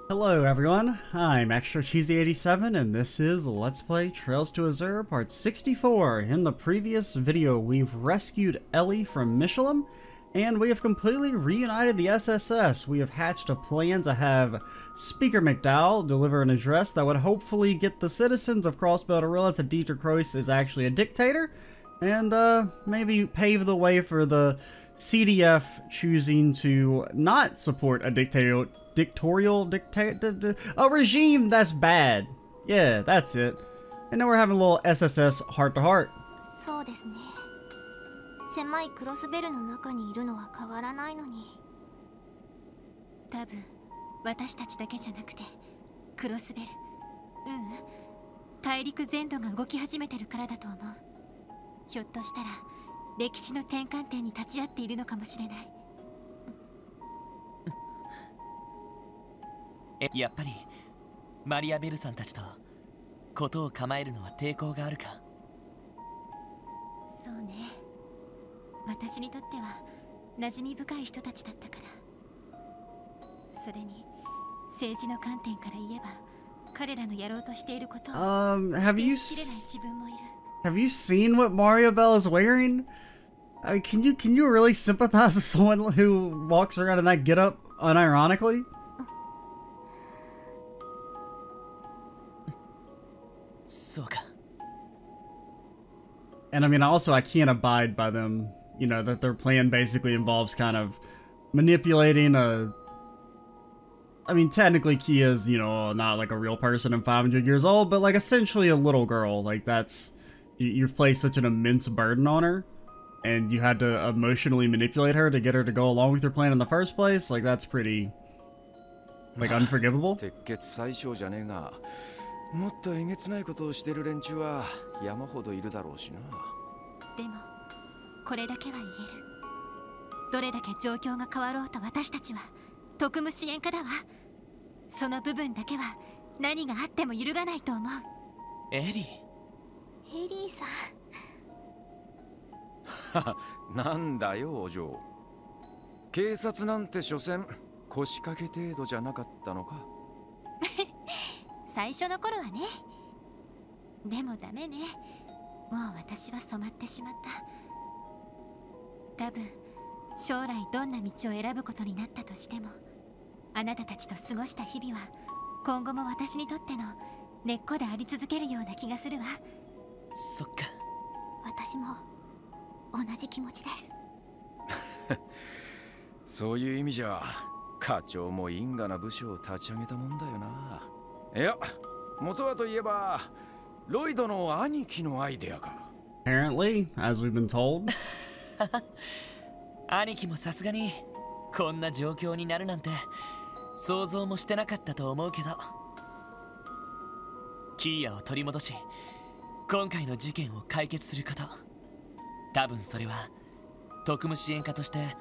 Hello everyone, I'm Extra Cheesy 87 and this is Let's Play Trails to Azure Part 64. In the previous video we've rescued Ellie from Michelin and we have completely reunited the SSS. We have hatched a plan to have Speaker McDowell deliver an address that would hopefully get the citizens of Crossbell to realize that Dietrich Croix is actually a dictator and maybe pave the way for the CDF choosing to not support a a regime that's bad. Yeah, that's it. And now we're having a little SSS heart to heart. そうですね。狭いクロスベルの中にいるのは変わらないのに。多分私たちだけじゃなくてクロスベル、大陸全土が動き始めてるからだと思う。ひょっとしたら歴史の転換点に立ち会っているのかもしれない。やっぱりマリアベルさんたちとことを構えるのは抵抗があるか。そうね。私にとっては馴染み深い人たちだったから。それに政治の観点から言えば彼らのやろうとしていることをhave you 知れない自分もいる。Have you seen what Mario Bell is wearing? I mean, can you really sympathize with someone who walks around in that getup unironically? And I mean, also, I can't abide by them, you know, that their plan basically involves kind of manipulating a... I mean, technically, Kia's, you know, not like a real person and 500 years old, but like essentially a little girl. Like, that's... You've placed such an immense burden on her, and you had to emotionally manipulate her to get her to go along with your plan in the first place. Like, that's pretty... like, unforgivable. もっとえげつないことをしてる連中は山ほどいるだろうしな。でもこれだけは言える。どれだけ状況が変わろうと私たちは特務支援家だわ。その部分だけは何があっても揺るがないと思う。エリー。エリーさん。なんだよお嬢。警察なんて所詮腰掛け程度じゃなかったのか。最初の頃はね。でもダメね。もう私は染まってしまった。多分将来どんな道を選ぶことになったとしても、あなたたちと過ごした日々は今後も私にとっての根っこであり続けるような気がするわ。そっか。私も同じ気持ちです。そういう意味じゃ課長も因果な部署を立ち上げたもんだよな。いや、元はといえばロイドの兄貴のアイデアか。Apparently, as we've been told. 兄貴もさすがにこんな状況になるなんて想像もしてなかったと思うけど、キーヤを取り戻し今回の事件を解決すること、多分それは特務支援家として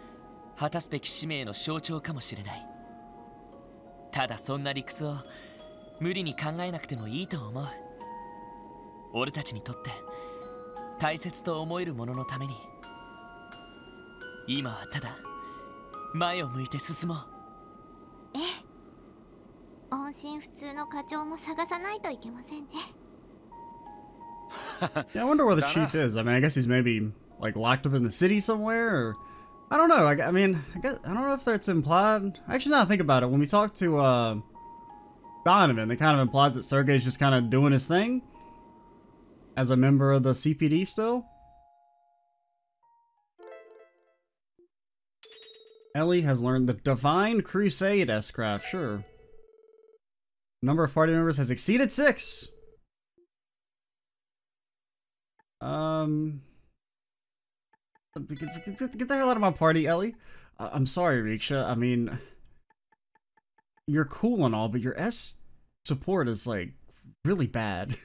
果たすべき使命の象徴かもしれない。ただそんな理屈を無理に考えなくてもいいと思う。俺たちにとって大切と思えるもののために今はただ前を向いて進もう。ええ、音信不通の課長も探さないといけませんね。Yeah, I wonder where the chief is. I mean, I guess he's maybe like locked up in the city somewhere, or I don't know. I mean, I don't know if that's implied. Actually, now I think about it, when we talk to Donovan, it kind of implies that Sergei's just kind of doing his thing as a member of the CPD still. Ellie has learned the Divine Crusade S-Craft, sure. Number of party members has exceeded 6. Get the hell out of my party, Ellie. I'm sorry, Riksha. I mean, you're cool and all, but your S support is, like, really bad.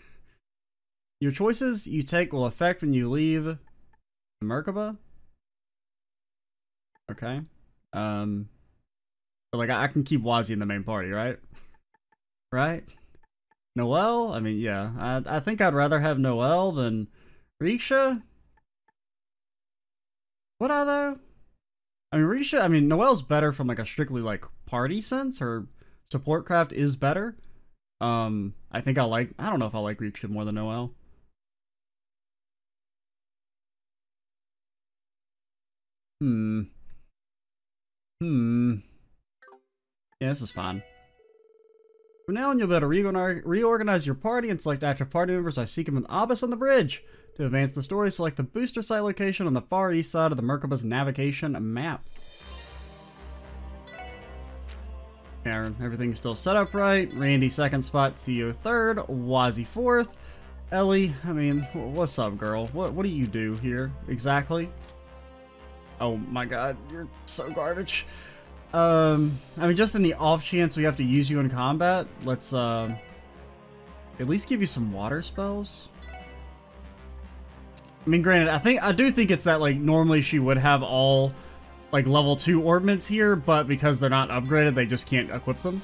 Your choices you take will affect when you leave Merkaba. Okay. But, like, I can keep Wazi in the main party, right? Right? Noelle? I mean, yeah. I think I'd rather have Noelle than Riksha? Would I, though? I mean, Riksha, I mean, Noelle's better from, like, a strictly, like, party sense. Her support craft is better. I think I don't know if I like Reach more than Noel. Yeah, this is fine. From now on, you'll be able to reorganize your party and select active party members by seeking with Abyss on the bridge. To advance the story, select the booster site location on the far east side of the Merkabah's navigation map. Yeah, everything's still set up right. Randy second spot, CEO third, Wazzy fourth. Ellie, I mean, what's up, girl? What do you do here exactly? Oh my god, you're so garbage. I mean, just in the off chance we have to use you in combat, let's at least give you some water spells. I mean, granted, I do think it's that, like, normally she would have all, like, level 2 ordnance here, but because they're not upgraded, they just can't equip them,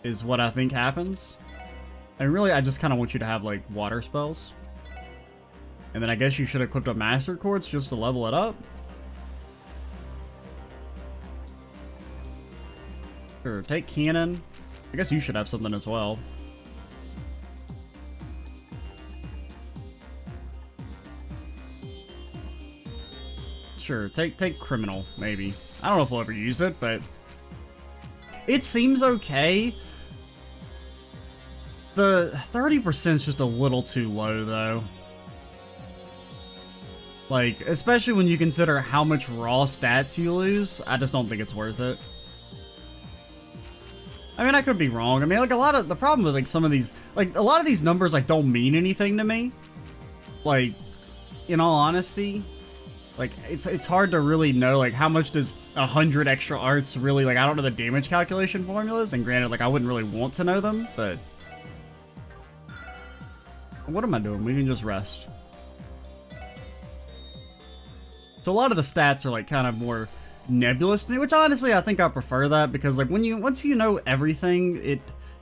is what I think happens. And really, I just kind of want you to have, like, water spells. And then I guess you should equip up Master Quartz just to level it up. Sure, take Cannon. I guess you should have something as well. Sure, take Criminal, maybe. I don't know if we'll ever use it, but it seems okay. The 30% is just a little too low, though. Like, especially when you consider how much raw stats you lose, I just don't think it's worth it. I mean, I could be wrong. I mean, like, the problem with, like, some of these, like, a lot of these numbers, like, don't mean anything to me. Like, in all honesty, like, it's hard to really know, like, how much does 100 extra arts really, like, I don't know the damage calculation formulas, and granted, like, I wouldn't really want to know them, but what am I doing? We can just rest. So a lot of the stats are, like, kind of more nebulous to me, which honestly I think I prefer that, because, like, once you know everything,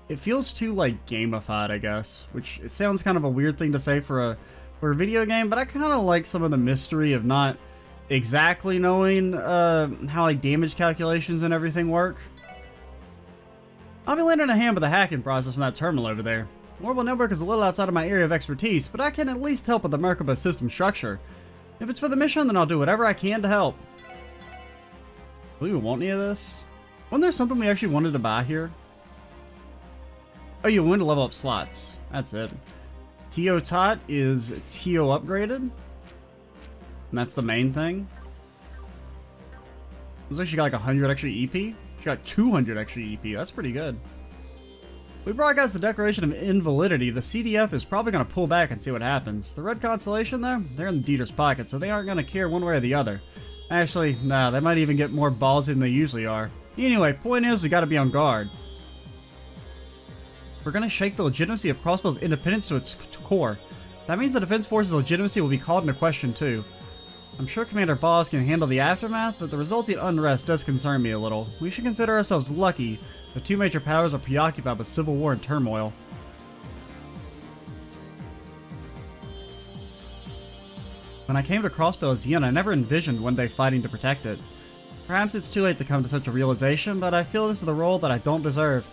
it feels too, like, gamified, I guess, which it sounds kind of a weird thing to say for a video game, but I kind of like some of the mystery of not exactly knowing how, like, damage calculations and everything work. I'll be lending a hand with the hacking process from that terminal over there. The Orbital Network is a little outside of my area of expertise, but I can at least help with the Merkaba system structure. If it's for the mission, then I'll do whatever I can to help. Do we even want any of this? Wasn't there something we actually wanted to buy here? Oh, you want to level up slots. That's it. TO Tot is TO upgraded. And that's the main thing. Looks like she got like 100 extra EP. She got 200 extra EP. That's pretty good. We broadcast the declaration of invalidity. The CDF is probably going to pull back and see what happens. The Red Constellation, though, they're in the Dieter's pocket, so they aren't going to care one way or the other. Actually, nah, they might even get more ballsy than they usually are. Anyway, point is, we got to be on guard. We're going to shake the legitimacy of Crossbell's independence to its core. That means the Defense Force's legitimacy will be called into question, too. I'm sure Commander Boss can handle the aftermath, but the resulting unrest does concern me a little. We should consider ourselves lucky. The two major powers are preoccupied with civil war and turmoil. When I came to Crossbell as young, I never envisioned one day fighting to protect it. Perhaps it's too late to come to such a realization, but I feel this is the role that I don't deserve.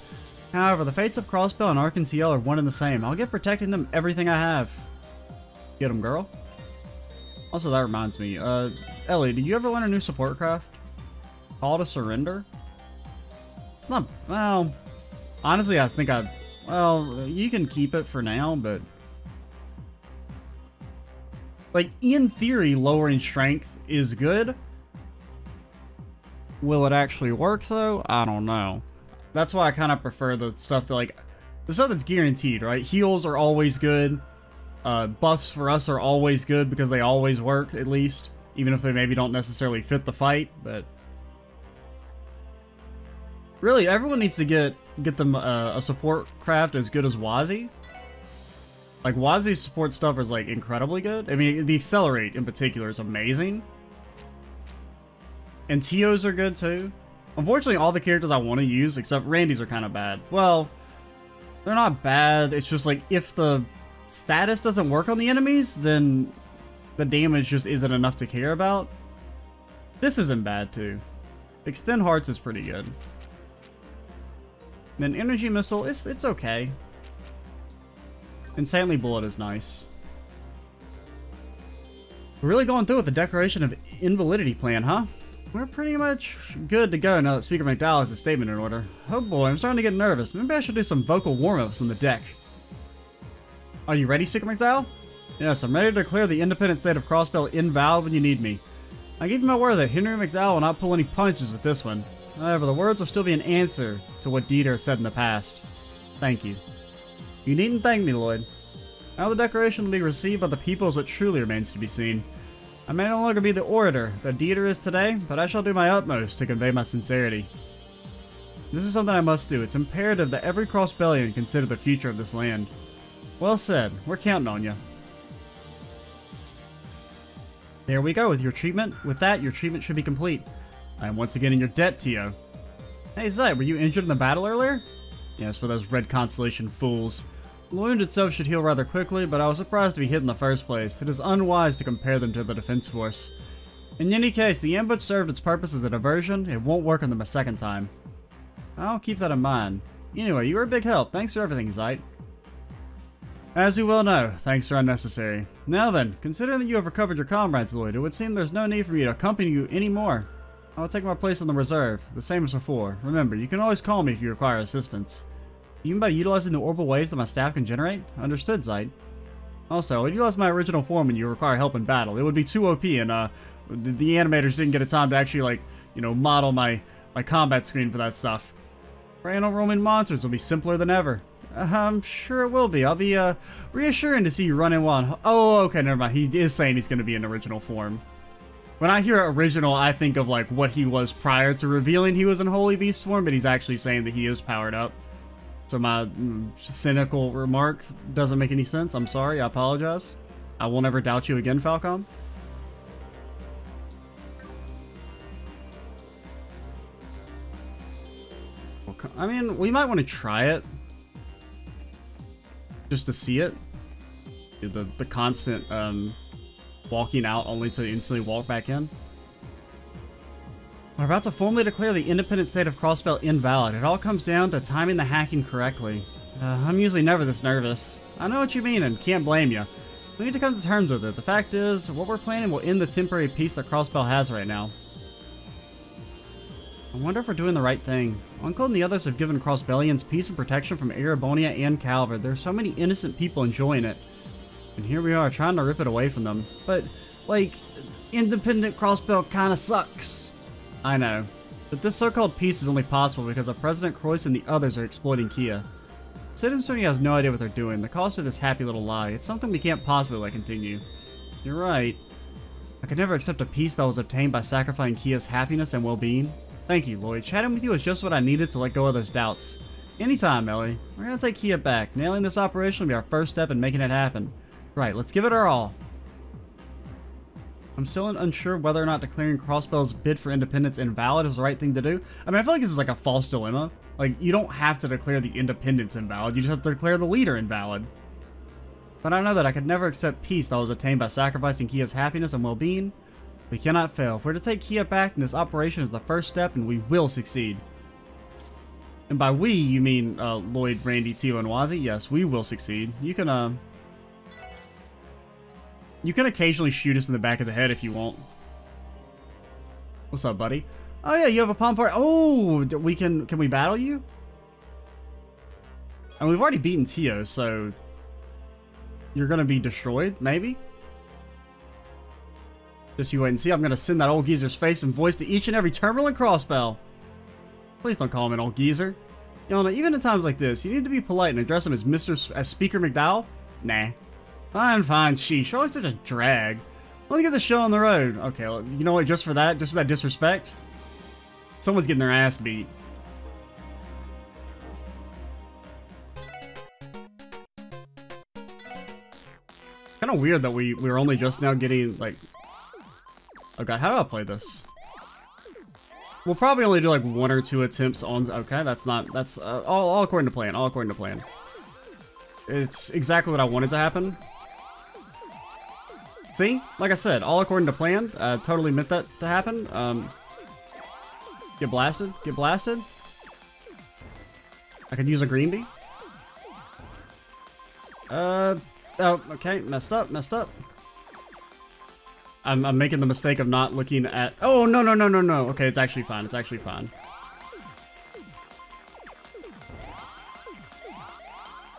However, the fates of Crossbell and Arkansas are one and the same. I'll give protecting them everything I have. Get them, girl. Also, that reminds me, Ellie, did you ever learn a new support craft? Call to Surrender? It's not, well, honestly, I think well, you can keep it for now, but like, in theory, lowering strength is good. Will it actually work, though? I don't know. That's why I kind of prefer the stuff that, like, the stuff that's guaranteed, right? Heals are always good. Buffs for us are always good because they always work, at least. Even if they maybe don't necessarily fit the fight, but really, everyone needs to get them a support craft as good as Wazzy. Like, Wazzy's support stuff is, like, incredibly good. I mean, the Accelerate, in particular, is amazing. And TOs are good, too. Unfortunately, all the characters I want to use, except Randy's, are kind of bad. Well, they're not bad. It's just, like, if the status doesn't work on the enemies, then the damage just isn't enough to care about. This isn't bad, too. Extend Hearts is pretty good. Then energy missile, it's okay. Insanely bullet is nice. We're really going through with the declaration of invalidity plan, huh? We're pretty much good to go now that Speaker McDowell has a statement in order. Oh boy, I'm starting to get nervous. Maybe I should do some vocal warm-ups on the deck. Are you ready, Speaker McDowell? Yes, I'm ready to declare the Independent State of Crossbell invalid when you need me. I give you my word that Henry McDowell will not pull any punches with this one. However, the words will still be an answer to what Dieter has said in the past. Thank you. You needn't thank me, Lloyd. How the declaration will be received by the people is what truly remains to be seen. I may no longer be the orator that Dieter is today, but I shall do my utmost to convey my sincerity. This is something I must do. It's imperative that every Crossbellian consider the future of this land. Well said. We're counting on you. There we go with your treatment. With that, your treatment should be complete. I am once again in your debt, Tio. Hey, Zai, were you injured in the battle earlier? Yes, but those Red Constellation fools. The wound itself should heal rather quickly, but I was surprised to be hit in the first place. It is unwise to compare them to the defense force. In any case, the ambush served its purpose as a diversion. It won't work on them a second time. I'll keep that in mind. Anyway, you were a big help. Thanks for everything, Zeit. As you well know, thanks are unnecessary. Now then, considering that you have recovered your comrades, Lloyd, it would seem there's no need for me to accompany you anymore. I will take my place in the reserve, the same as before. Remember, you can always call me if you require assistance. Even by utilizing the orbital waves that my staff can generate? Understood, Zeit. Also, I would utilize my original form when you require help in battle. It would be too OP, and the animators didn't get a time to actually, like, you know, model my combat screen for that stuff. Preying on roaming monsters will be simpler than ever. I'm sure it will be. I'll be reassuring to see you run in one. Oh, okay, never mind. He is saying he's going to be in original form. When I hear original, I think of, like, what he was prior to revealing he was in Holy Beast form, but he's actually saying that he is powered up. So my cynical remark doesn't make any sense. I'm sorry. I apologize. I will never doubt you again, Falcom. I mean, we might want to try it. Just to see it. The constant walking out only to instantly walk back in. We're about to formally declare the Independent State of Crossbell invalid. It all comes down to timing the hacking correctly. I'm usually never this nervous. I know what you mean and can't blame you. We need to come to terms with it. The fact is, what we're planning will end the temporary peace that Crossbell has right now. I wonder if we're doing the right thing. Uncle and the others have given Crossbellians peace and protection from Erebonnia and Calvert. There are so many innocent people enjoying it. And here we are, trying to rip it away from them. But, like, independent Crossbell kinda sucks. I know. But this so-called peace is only possible because of President Croyce and the others are exploiting Kia. Citizenry has no idea what they're doing. The cost of this happy little lie. It's something we can't possibly let continue. You're right. I could never accept a peace that was obtained by sacrificing Kia's happiness and well-being. Thank you, Lloyd. Chatting with you is just what I needed to let go of those doubts. Anytime, Ellie. We're gonna take Kia back. Nailing this operation will be our first step in making it happen. Right, let's give it our all. I'm still unsure whether or not declaring Crossbell's bid for independence invalid is the right thing to do. I mean, I feel like this is like a false dilemma. Like, you don't have to declare the independence invalid, you just have to declare the leader invalid. But I know that I could never accept peace that was attained by sacrificing Kia's happiness and well-being. We cannot fail. If we're to take Kia back, then this operation is the first step, and we will succeed. And by we, you mean Lloyd, Randy, Tio, and Wazi? Yes, we will succeed. You can occasionally shoot us in the back of the head if you want. What's up, buddy? Oh yeah, you have a palm part. Oh, can we battle you? And we've already beaten Tio, so you're gonna be destroyed, maybe? Just you wait and see. I'm gonna send that old geezer's face and voice to each and every terminal in Crossbell. Please don't call him an old geezer. You know, even in times like this, you need to be polite and address him as Speaker McDowell. Nah. Fine, sheesh. You're always such a drag. Let me get the show on the road. Okay, well, you know what? Just for that disrespect, someone's getting their ass beat. Kind of weird that we're only just now getting, like... Oh god, how do I play this? We'll probably only do like 1 or 2 attempts on... Okay, that's all according to plan. All according to plan. It's exactly what I wanted to happen. See? Like I said, all according to plan. Totally meant that to happen. Get blasted. Get blasted. I could use a green bee. Oh, okay. Messed up. I'm making the mistake of not looking at... Oh, no. Okay, it's actually fine.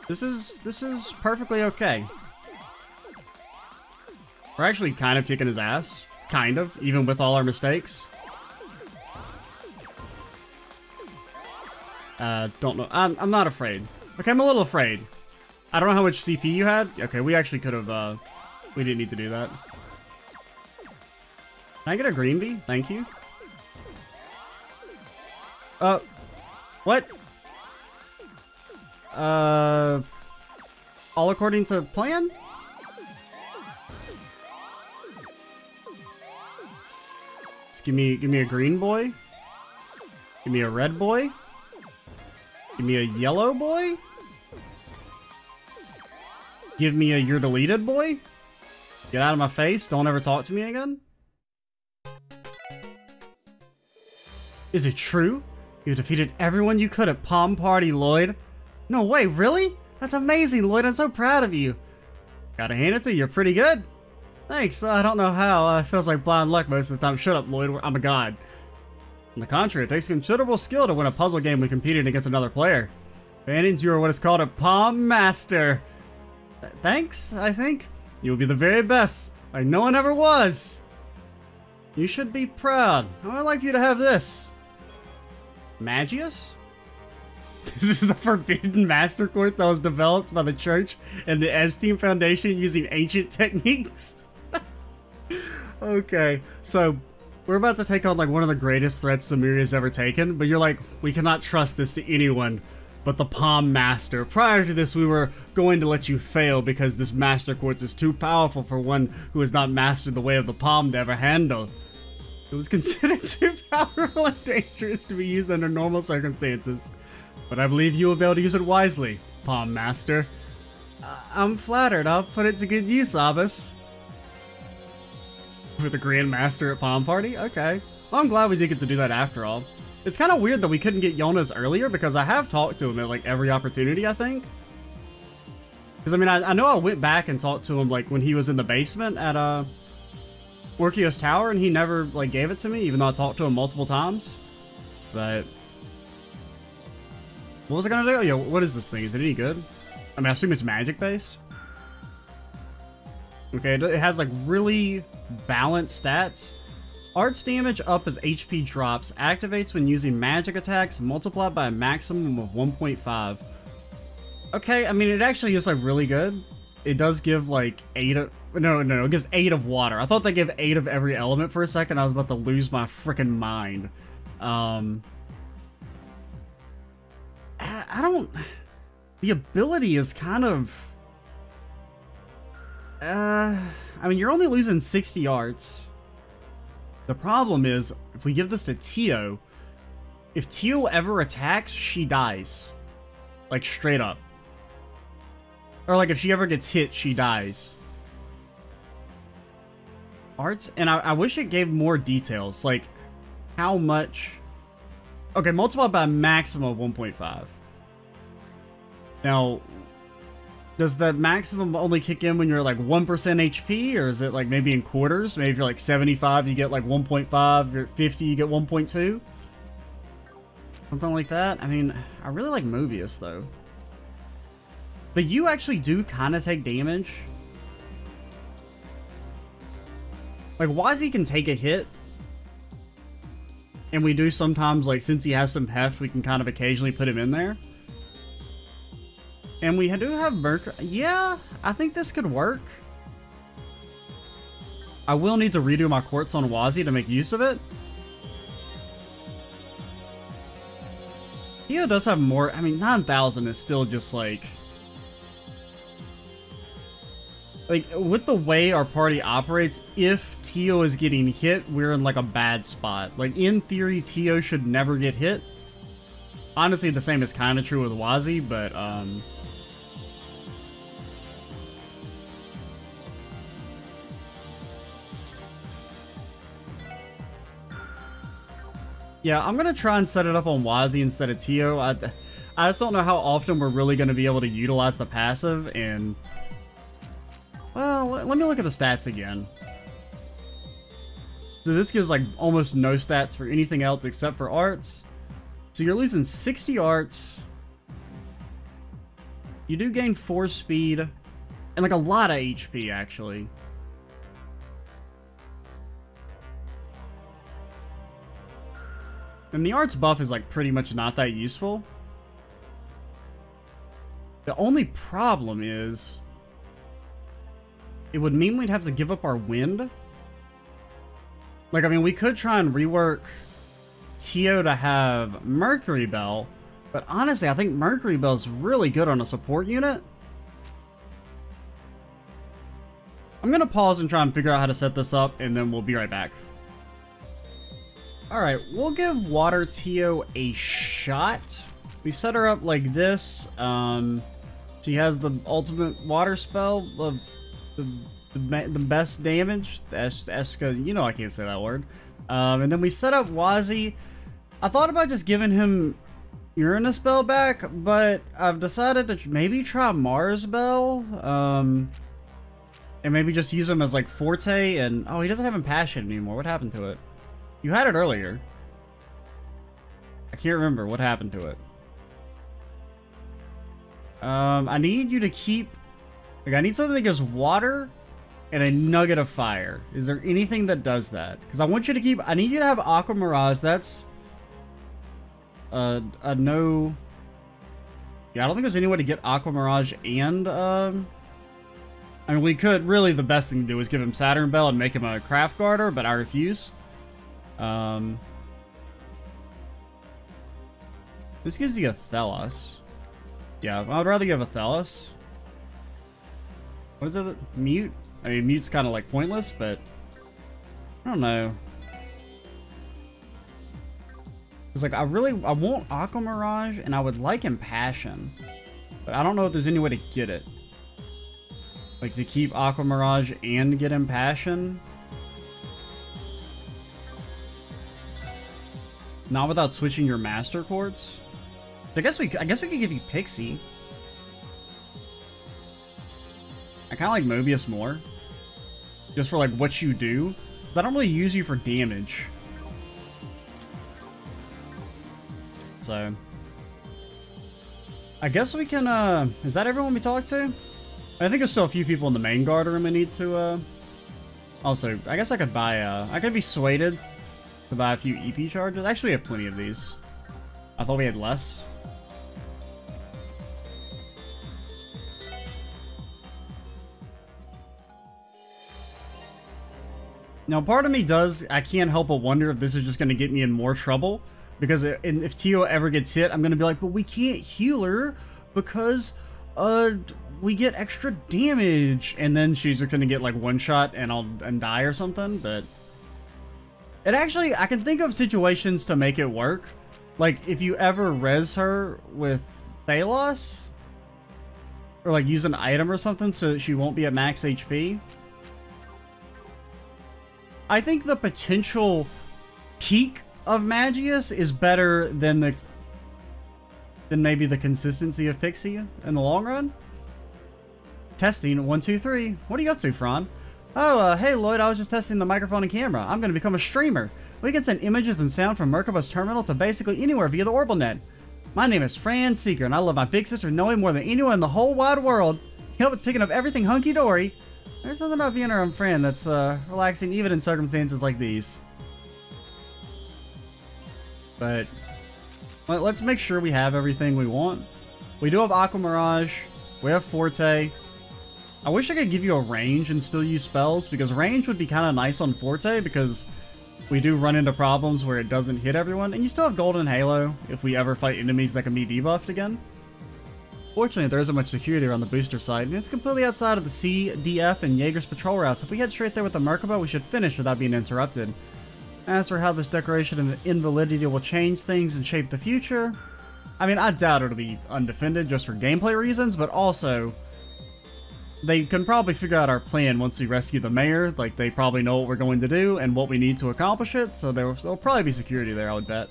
This is perfectly okay. We're actually kind of kicking his ass. Kind of, even with all our mistakes. Don't know. I'm not afraid. Okay, I'm a little afraid. I don't know how much CP you had. Okay, we actually could have, we didn't need to do that. Can I get a green bee? Thank you. What? All according to plan? Just give me a green boy. Give me a red boy. Give me a yellow boy. Give me a you're deleted boy. Get out of my face. Don't ever talk to me again. Is it true? You defeated everyone you could at Palm Party, Lloyd. No way, really? That's amazing, Lloyd. I'm so proud of you. Gotta hand it to you. You're pretty good. Thanks. I don't know how. It feels like blind luck most of the time. Shut up, Lloyd. I'm a god. On the contrary, it takes considerable skill to win a puzzle game when competing against another player. Bandits, you are what is called a Palm Master. Thanks, I think. You will be the very best, like no one ever was. You should be proud. I would like you to have this. Magius? This is a forbidden master quartz that was developed by the church and the Epstein Foundation using ancient techniques. Okay, so we're about to take on like one of the greatest threats Samiria's ever taken, but you're like, we cannot trust this to anyone but the Palm Master. Prior to this, we were going to let you fail because this master quartz is too powerful for one who has not mastered the way of the palm to ever handle. It was considered too powerful and dangerous to be used under normal circumstances. But I believe you will be able to use it wisely, Palm Master. I'm flattered. I'll put it to good use, Abbas. With the Grand Master at Palm Party? Okay. Well, I'm glad we did get to do that after all. It's kind of weird that we couldn't get Jonas earlier because I have talked to him at like every opportunity, I think. Because I mean, I know I went back and talked to him like when he was in the basement at Orkios Tower and he never like gave it to me even though I talked to him multiple times. But what was I gonna do? Yo, what is this thing? Is it any good? I mean, I assume it's magic based. Okay, it has like really balanced stats. Arts damage up as HP drops. Activates when using magic attacks, multiplied by a maximum of 1.5. Okay, I mean, it actually is like really good. It does give like 8 of... No, it gives 8 of water. I thought they gave 8 of every element for a second. I was about to lose my freaking mind. I don't... The ability is kind of... I mean, you're only losing 60 arts. The problem is, if we give this to Tio, if Tio ever attacks, she dies. Like, straight up. Or, like, if she ever gets hit, she dies. Arts? And I wish it gave more details. Like, how much... Okay, multiplied by a maximum of 1.5. Now... Does the maximum only kick in when you're like 1% HP, or is it like maybe in quarters? Maybe if you're like 75, you get like 1.5, if you're 50, you get 1.2? Something like that? I mean, I really like Mobius though. But you actually do kind of take damage. Like, Wazi can take a hit. And we do sometimes, like, since he has some heft, we can kind of occasionally put him in there. And we do have Mercury. Yeah, I think this could work. I will need to redo my quartz on Wazi to make use of it. Tio does have more. I mean, 9,000 is still just like... Like, with the way our party operates, if Tio is getting hit, we're in like a bad spot. Like, in theory, Tio should never get hit. Honestly, the same is kind of true with Wazi, but, yeah, I'm gonna try and set it up on Wazi instead of Tio. I just don't know how often we're really going to be able to utilize the passive, and... Well, let me look at the stats again. So this gives, like, almost no stats for anything else except for arts. So you're losing 60 arts. You do gain 4 speed, and, like, a lot of HP, actually. And the arts buff is, like, pretty much not that useful. The only problem is... it would mean we'd have to give up our wind. Like, I mean, we could try and rework Tio to have Mercury Bell, but honestly, I think Mercury Bell's really good on a support unit. I'm gonna pause and try and figure out how to set this up, and then we'll be right back. Alright, we'll give Water Tio a shot. We set her up like this. She has the ultimate water spell of the best damage. Eska, you know I can't say that word. And then we set up Wazi. I thought about just giving him Uranus Bell back, but I've decided to maybe try Mars Bell. And maybe just use him as like Forte. And oh, he doesn't have Impassion anymore. What happened to it? You had it earlier. I can't remember what happened to it. I need you to keep... like, I need something that gives water and a nugget of fire. Is there anything that does that? Because I want you to keep... I need you to have Aqua Mirage. That's... a no... yeah, I don't think there's any way to get Aqua Mirage and... I mean, we could... really, the best thing to do is give him Saturn Bell and make him a Craft Guarder, but I refuse. This gives you a Thelos. Yeah, I'd rather give a Thelos. What is it? Mute? I mean, Mute's kind of like pointless, but I don't know. It's like I want Aqua Mirage, and I would like Impassion, but I don't know if there's any way to get it. Like to keep Aqua Mirage and get Impassion. Not without switching your Master Quartz. I guess we could give you Pixie. I kind of like Mobius more. Just for like what you do. Because I don't really use you for damage. So. I guess we can, is that everyone we talked to? I think there's still a few people in the main guard room I need to, also, I guess I could buy, I could be swayed to buy a few EP charges. Actually, we have plenty of these. I thought we had less. Now, part of me I can't help but wonder if this is just going to get me in more trouble. Because if Tio ever gets hit, I'm going to be like, but we can't heal her because we get extra damage. And then she's just going to get like one shot and die or something. But it actually, I can think of situations to make it work. Like if you ever res her with Thalos. Or like use an item or something so that she won't be at max HP. I think the potential peak of Magius is better than maybe the consistency of Pixie in the long run. Testing 1, 2, 3. What are you up to, Fran? Oh, hey Lloyd, I was just testing the microphone and camera. I'm going to become a streamer. We can send images and sound from Merkaba's terminal to basically anywhere via the OrbitNet. My name is Fran Seeker, and I love my big sister knowing more than anyone in the whole wide world. Help with picking up everything hunky-dory. There's something about being our own friend that's relaxing even in circumstances like these. But let's make sure we have everything we want. We do have Aqua Mirage. We have Forte. I wish I could give you a range and still use spells, because range would be kind of nice on Forte, because we do run into problems where it doesn't hit everyone. And you still have Golden Halo if we ever fight enemies that can be debuffed again. Fortunately, there isn't much security around the booster site, and it's completely outside of the C, DF, and Jaeger's patrol routes. If we head straight there with the Merkaba, we should finish without being interrupted. As for how this decoration and invalidity will change things and shape the future, I mean, I doubt it'll be undefended just for gameplay reasons, but also, they can probably figure out our plan once we rescue the mayor. Like, they probably know what we're going to do and what we need to accomplish it, so there'll probably be security there, I would bet.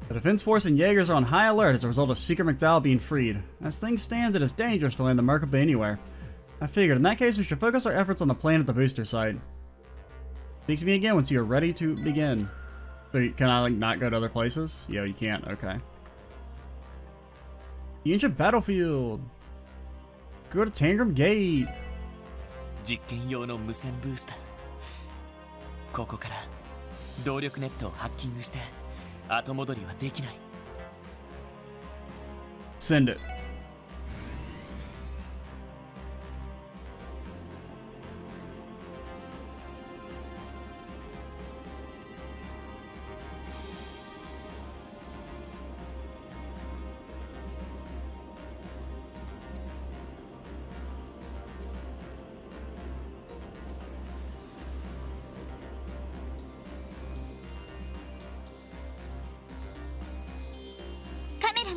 The Defense Force and Jaegers are on high alert as a result of Speaker McDowell being freed. As things stand, it is dangerous to land the Merkaba anywhere. I figured, in that case, we should focus our efforts on the plane at the booster site. Speak to me again once you are ready to begin. So, can I, like, not go to other places? Yeah, you can't. Okay. The ancient battlefield. Go to Tangram Gate. 実験用の無線ブースター。ここから動力ネットをハッキングして後戻りはできない。Send it.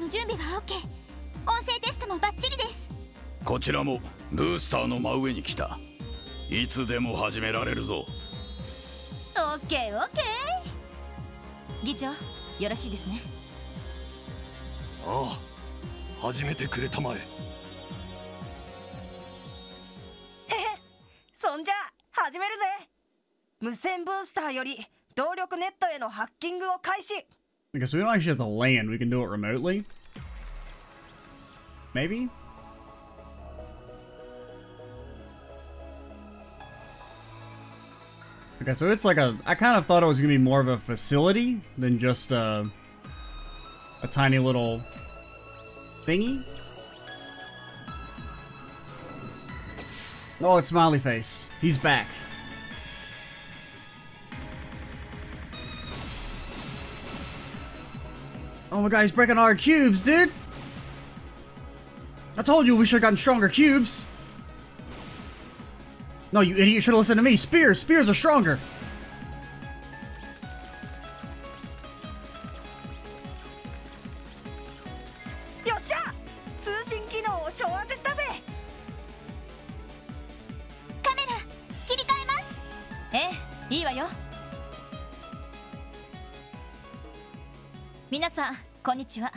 準備は OK。 音声テストもバッチリです。こちらもブースターの真上に来た。いつでも始められるぞ。 OK。 議長、よろしいですね。ああ、始めてくれたまえ。そんじゃ始めるぜ。無線ブースターより動力ネットへのハッキングを開始。 Because we don't actually have to land, we can do it remotely. Maybe? Okay, so it's like a... I kind of thought it was going to be more of a facility than just a tiny little thingy. Oh, it's Smiley Face. He's back. Oh my god, he's breaking our cubes, dude! I told you we should have gotten stronger cubes! No, you idiot, you should have listened to me! Spears are stronger! Yossha! 通信機能を掌握したぜ! カメラ、切り替えます。いいわよ。皆さんこんにちは。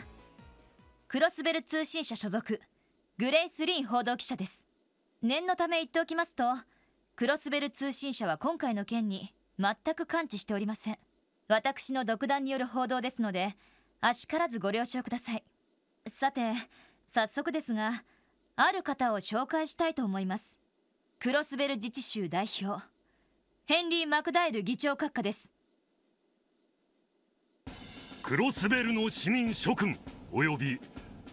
クロスベル通信社所属グレイス・リン報道記者です。念のため言っておきますと、クロスベル通信社は今回の件に全く関知しておりません。私の独断による報道ですので、あしからずご了承ください。さて、早速ですが、ある方を紹介したいと思います。クロスベル自治州代表ヘンリー・マクダイル議長閣下です。クロスベルの市民諸君および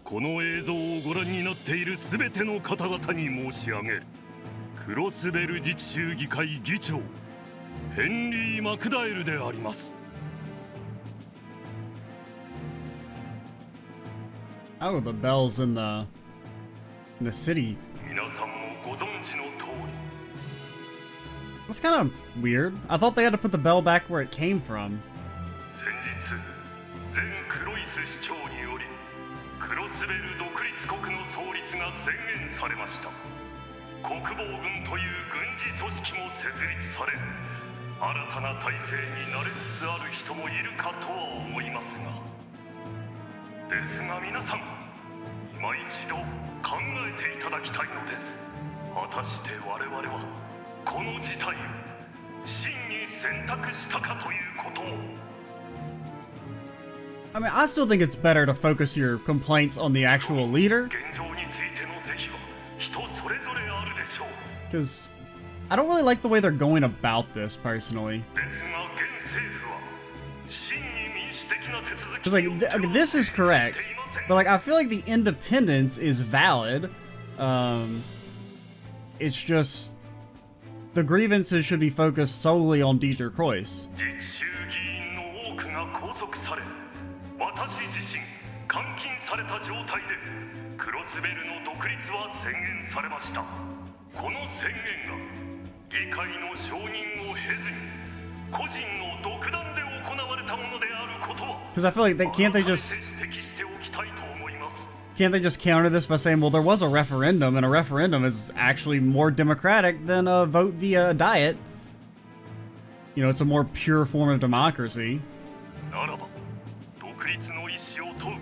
この映像をご覧になっているすべての方々に申し上げる。クロスベル自治州議会議長ヘンリー・マクダイルであります。 Oh, the bells in the city. 皆さんもご存知の通り。 That's kind of weird. I thought they had to put the bell back where it came from. 先日前クロイス市長によりクロスベル独立国の創立が宣言されました。国防軍という軍事組織も設立され、新たな体制に慣れつつある人もいるかとは思いますが、ですが皆さん、今一度考えていただきたいのです。果たして我々はこの事態を真に選択したかということを。 I mean, I still think it's better to focus your complaints on the actual leader. Because I don't really like the way they're going about this, personally. Because, like, this is correct. But, like, I feel like the independence is valid. It's just... the grievances should be focused solely on Dieter Croix. 私自身監禁された状態でクロスベルの独立は宣言されました。この宣言が議会の承認を経ずに個人の独断で行われたものであることは Because I feel like can't they just counter this by saying, well, there was a referendum, and a referendum is actually more democratic than a vote via a diet. You know, it's a more pure form of democracy. ならば独独立の意思を問う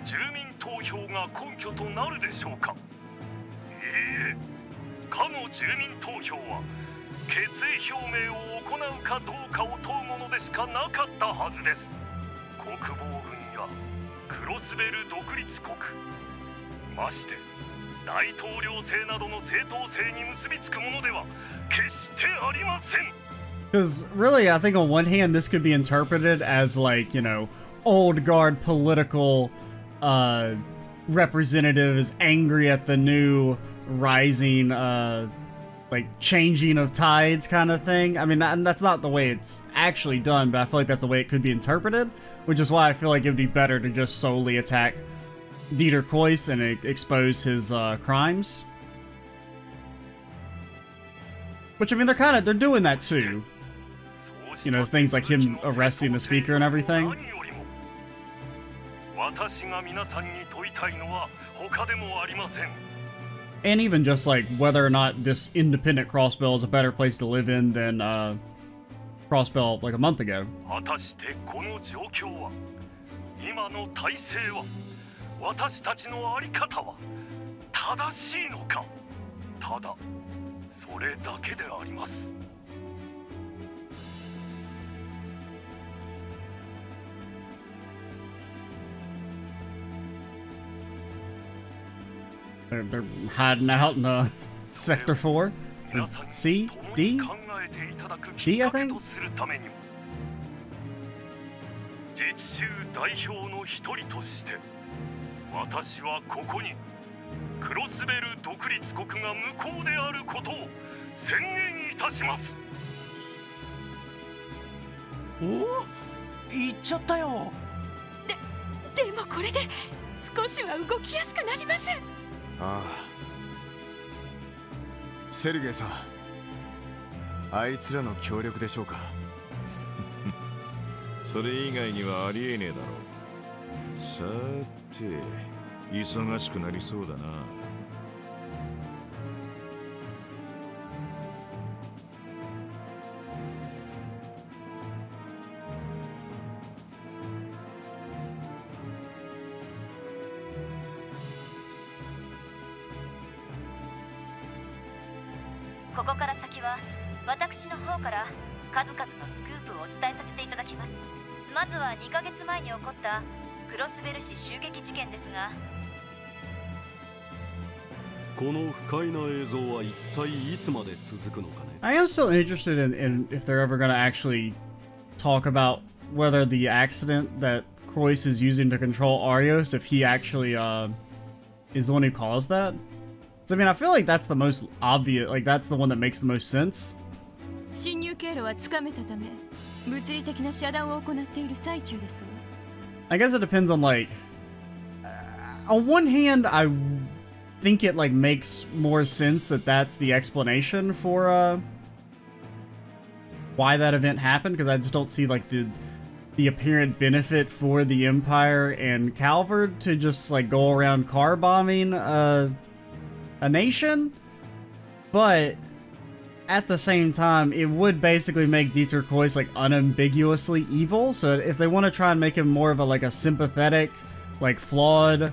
住民投票が根拠となるでしょうか。いいえ、かの住民投票は決意表明を行うかどうかを問うものでしかなかったはずです。国防軍やクロスベル独立国、まして大統領制などの正当性に結びつくものでは決してありません。Because really, I think on one hand, this could be interpreted as like, you know, old guard political representatives angry at the new rising, like changing of tides kind of thing. I mean, that's not the way it's actually done, but I feel like that's the way it could be interpreted, which is why I feel like it would be better to just solely attack Dieter Kois and expose his crimes. Which, I mean, they're doing that too. You know, things like him arresting the speaker and everything. And even just like whether or not this independent Crossbell is a better place to live in than Crossbell like a month ago. 私たちのあり方は正しいのか。ただそれだけであります。They're hiding out in Sector 4? C? D? D, I think? 自治州代表の一人として私はここにクロスベル独立国が無効であることを宣言いたします。おお、言っちゃったよ。でもこれで少しは動きやすくなります。ああ、セルゲイさん、あいつらの協力でしょうか。それ以外にはありえねえだろう。さて、忙しくなりそうだな。ここから先は私の方から数々のスクープをお伝えさせていただきます。まずは2ヶ月前に起こったクロスベル市襲撃事件ですが、この不快な映像は一体いつまで続くのかね。I am still interested in if they're ever going to actually talk about whether the accident that Krois is using to control Arios, if he actually is the one who caused that. So, I mean, I feel like that's the most obvious, like that's the one that makes the most sense. 侵入経路はつかめたため、物理的な遮断を行っている最中です。I guess it depends on like on one hand, I think it like makes more sense that that's the explanation for why that event happened, because I just don't see like the apparent benefit for the Empire and Calvard to just like go around car bombing a nation, but at the same time, it would basically make Dieter Kois like unambiguously evil. So if they want to try and make him more of a like a sympathetic, like flawed,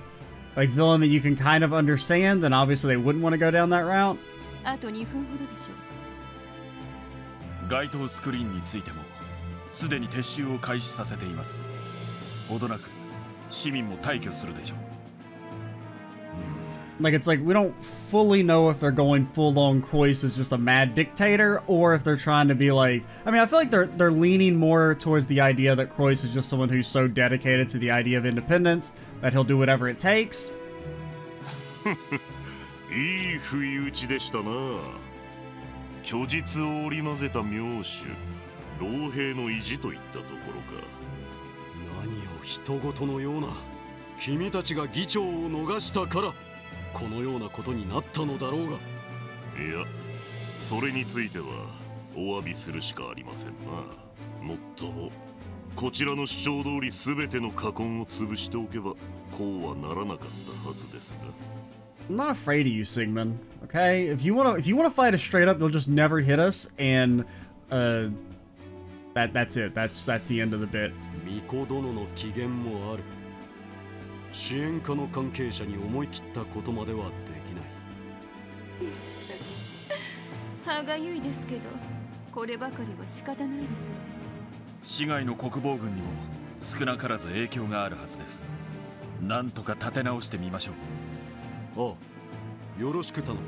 like villain that you can kind of understand, then obviously they wouldn't want to go down that route. あと2分ほどでしょう。該当スクリーンについてもすでに撤収を開始させています。ほどなく市民も退去するでしょう。Like, it's like, we don't fully know if they're going full-on Krois as just a mad dictator, or if they're trying to be like... I mean, I feel like they're leaning more towards the idea that Krois is just someone who's so dedicated to the idea of independence that he'll do whatever it takes. いい不意打ちでしたな。虚実を織り交ぜた妙手、老兵の意地といったところか。何を人事のような。君たちが議長を逃したからこのようなことになったのだろうが。いや、それについてはお詫びするしかありませんな。もっともこちらの主張通り全ての禍根を潰しておけばこうはならなかったはずですが。I'm not afraid of you, Sigmund. Okay, if you wanna fight us straight up, you'll just never hit us, and That's it. That's the end of the bit. 巫女殿の機嫌もある。支援課の関係者に思い切ったことまではできない。歯がゆいですけど、こればかりは仕方ないですわ。市外の国防軍にも少なからず影響があるはずです。なんとか立て直してみましょう。ああ、よろしく頼む。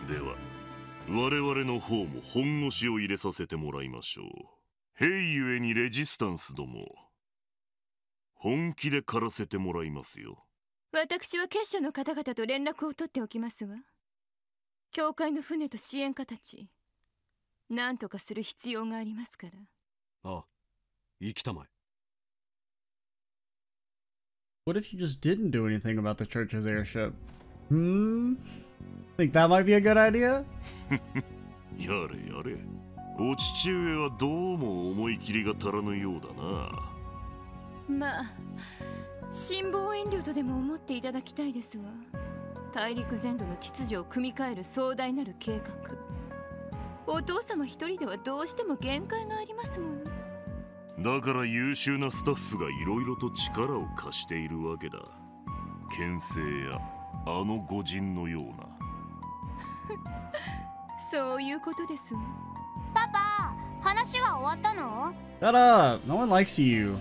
では我々の方も本腰を入れさせてもらいましょう。兵ゆえにレジスタンスども、本気で狩らせてもらいますよ。私は結社の方々と連絡を取っておきますわ。教会の船と支援家たち、何とかする必要がありますから。ああ、行きたまえ。What if you just didn't do anything about the church's airship? Think that might be a good idea? やれやれ。お父上はどうも思い切りが足らぬようだな。まあ、辛抱遠慮とでも思っていただきたいですわ。大陸全土の秩序を組み替える壮大なる計画。お父様一人ではどうしても限界がありますもの。だから優秀なスタッフがいろいろと力を貸しているわけだ。牽制やあの御人のような。そういうことですわ。パパ、話は終わったの？ Shut up! No one likes you.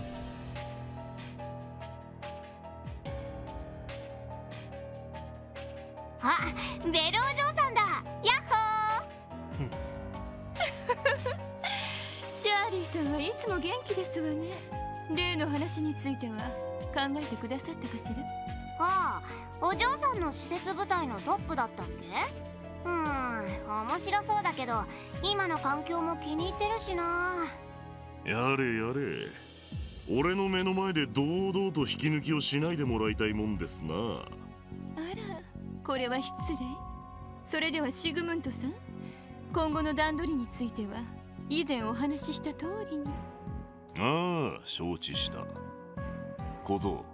あ、ベルお嬢さんだ。ヤッホー。シャーリーさんはいつも元気ですわね。例の話については考えてくださったかしら？ああ、お嬢さんの施設部隊のトップだったっけ？面白そうだけど、今の環境も気に入ってるしな。やれやれ。俺の目の前で堂々と引き抜きをしないでもらいたいもんですな。あら、これは失礼。それではシグムントさん、今後の段取りについては以前お話しした通りに。ああ、承知した。小僧、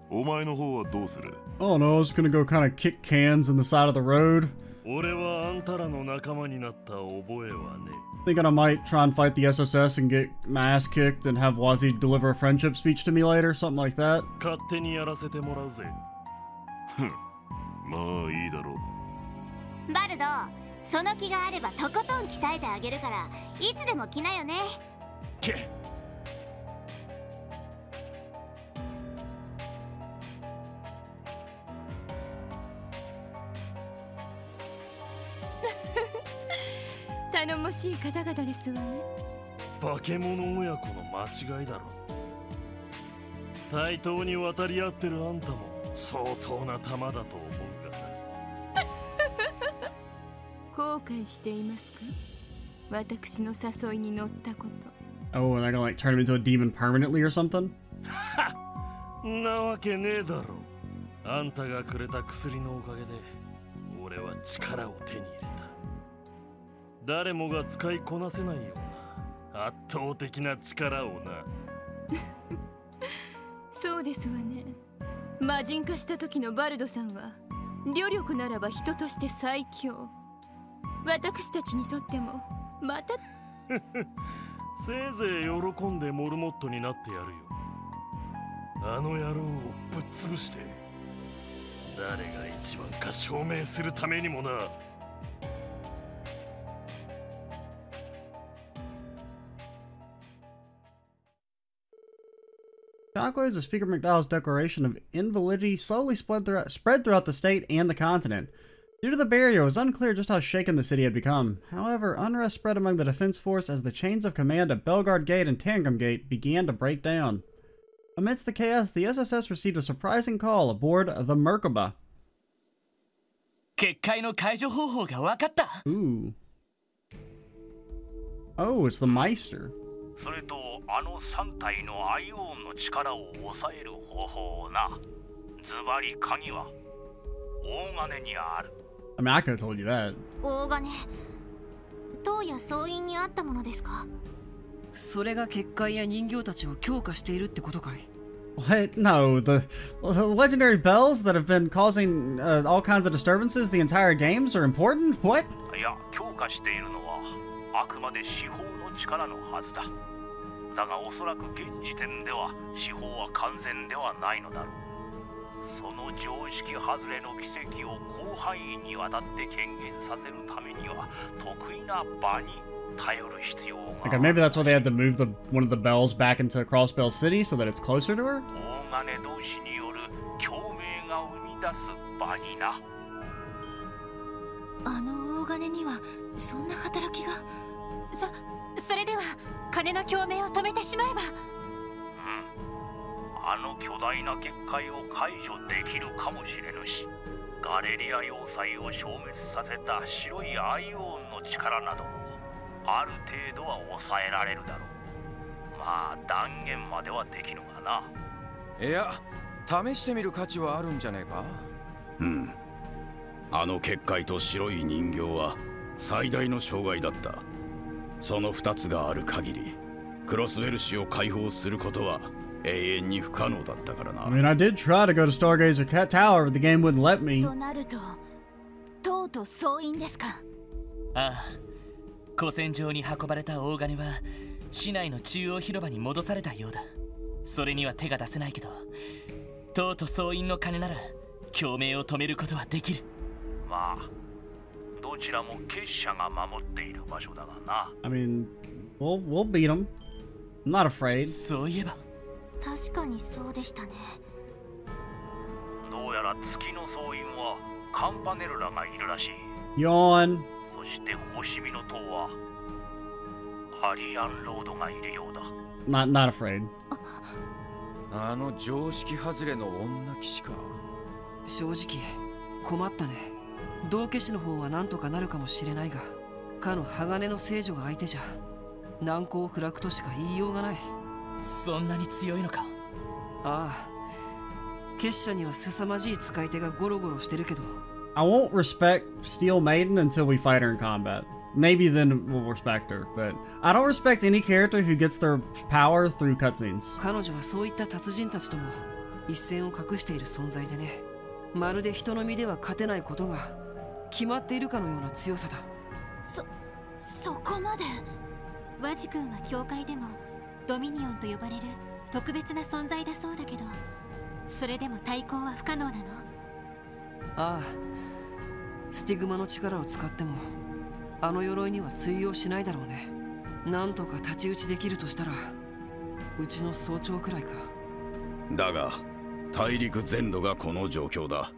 お前の方はどうする？ Oh no, I was gonna go kind of kick cans in the side of the road. 俺はあんたらの仲間になった覚えはね。Thinking I might try and fight the SSS and get my ass kicked and have Wazzy deliver a friendship speech to me later, something like that. 勝手にやらせてもらうぜ。ふん、まあいいだろう。バルド、その気があればとことん鍛えてあげるから、いつでも来なよね。けっ。頼もしい方々ですわね。化け物親子の間違いだろ。対等に渡り合ってるあんたも相当な玉だと思うがな。後悔していますか？私の誘いに乗ったこと。Oh, and I gonna like turn him into a demon permanently or something? なわけねえだろ。あんたがくれた薬のおかげで俺は力を手に入れた。誰もが使いこなせないような圧倒的な力をな。そうですわね。魔人化した時のバルドさんは旅力ならば人として最強。私たちにとってもまたせいぜい喜んでモルモットになってやるよ。あの野郎をぶっ潰して誰が一番か証明するためにもな。Shockwaves of Speaker McDowell's declaration of invalidity slowly spread throughout the state and the continent. Due to the barrier, it was unclear just how shaken the city had become. However, unrest spread among the defense force as the chains of command at Belgard Gate and Tangram Gate began to break down. Amidst the chaos, the SSS received a surprising call aboard the Merkaba. 結界の解除方法が分かった。Ooh. Oh, it's the Meister. それとあの3体のアイオーンの力を抑える方法をな。ズバリ鍵は大金にある。I mean, I could have told you that. 大金。塔や総員にあったものですか？それが結界や人形たちを強化しているってことかい？ What? No, the legendary bells that have been causing all kinds of disturbances the entire games are important? What? いや、強化しているのはあくまで司法の力のはずだ。だがおそらく現時点では司法は完全ではないのだろう。その常識外れの奇跡を広範囲にわたって権限させるためには得意な場に頼る必要がある。Okay, maybe that's why they had to move one of the bells back into Crossbell City so that it's closer to her? 大金同士による共鳴が生み出す場にな。あの大金にはそんな働きが。それでは金の共鳴を止めてしまえば。あの巨大な結界を解除できるかもしれぬし、ガレリア要塞を消滅させた白いアイオンの力などもある程度は抑えられるだろう。まあ断言まではできぬがな。いや、試してみる価値はあるんじゃねえか。うん。あの結界と白い人形は最大の障害だった。その2つがある限り、クロスベル市を解放することは永遠に不可能だったからな。I mean, I did try to go to Stargazer Tower, but the game wouldn't let me. となると、とうとう総員ですか。ああ、古戦場に運ばれた大金は市内の中央広場に戻されたようだ。それには手が出せないけど、とうとう総員の金なら共鳴を止めることはできる。まあ、どちらも結社が守っている場所だがな。I mean, we'll beat them. I'm not afraid. そういえば。確かにそうでしたね。どうやら月の総員はカンパネルラがいるらしい。Yawn. そして星見の塔はアリアンロードがいるようだ。Not afraid. あの常識外れの女騎士か。正直困ったね。道化師の方は何とかなるかもしれないが、かの鋼の聖女が相手じゃ難攻不落としか言いようがない。そんなに強いのか。ああ、結社には凄まじい使い手がゴロゴロしてるけど。I won't respect Steel Maiden until we fight her in combat. Maybe then we'll respect her, but I don't respect any character who gets their power through cutscenes. 彼女はそういった達人たちとも一線を画している存在でね。まるで人の身では勝てないことが決まっているかのような強さだ。そこまで。ワジ君は教会でもドミニオンと呼ばれる特別な存在だそうだけど、それでも対抗は不可能なの？ああ、スティグマの力を使ってもあの鎧には通用しないだろうね。なんとか太刀打ちできるとしたらうちの総長くらいか。だが大陸全土がこの状況だ。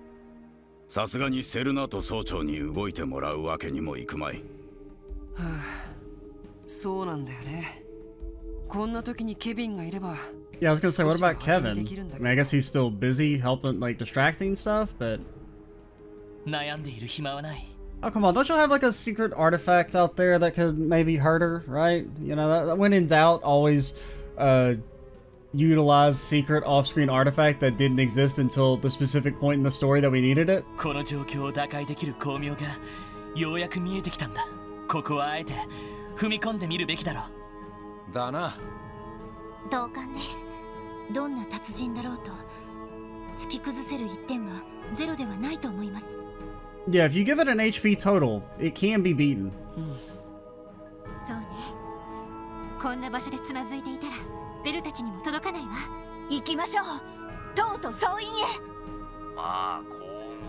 さすがにセルナと総長に動いてもらうわけにもいくまい。はあ、そうなんだよね。こんな時にケビンがいれば。 Yeah, I was gonna say, what about Kevin? I mean, I guess he's still busy helping, like, distracting stuff, but... 悩んでいる暇はない。 Oh, come on, don't you have, like, a secret artifact out there that could maybe hurt her, right? You know, that when in doubt, always, utilize secret off-screen artifact that didn't exist until the specific point in the story that we needed it. この状況を打開できる巧妙がようやく見えてきたんだ。ここはあえて踏み込んでみるべきだろう。だな。同感です。どんな達人だろうと突き崩せる一点はゼロではないと思います。 Yeah, if you give it an HP total, it can be beaten. そうね。こんな場所でつまずいていたらベルたちにも届かないわ。行きましょう。とうとう総員へ。まあ幸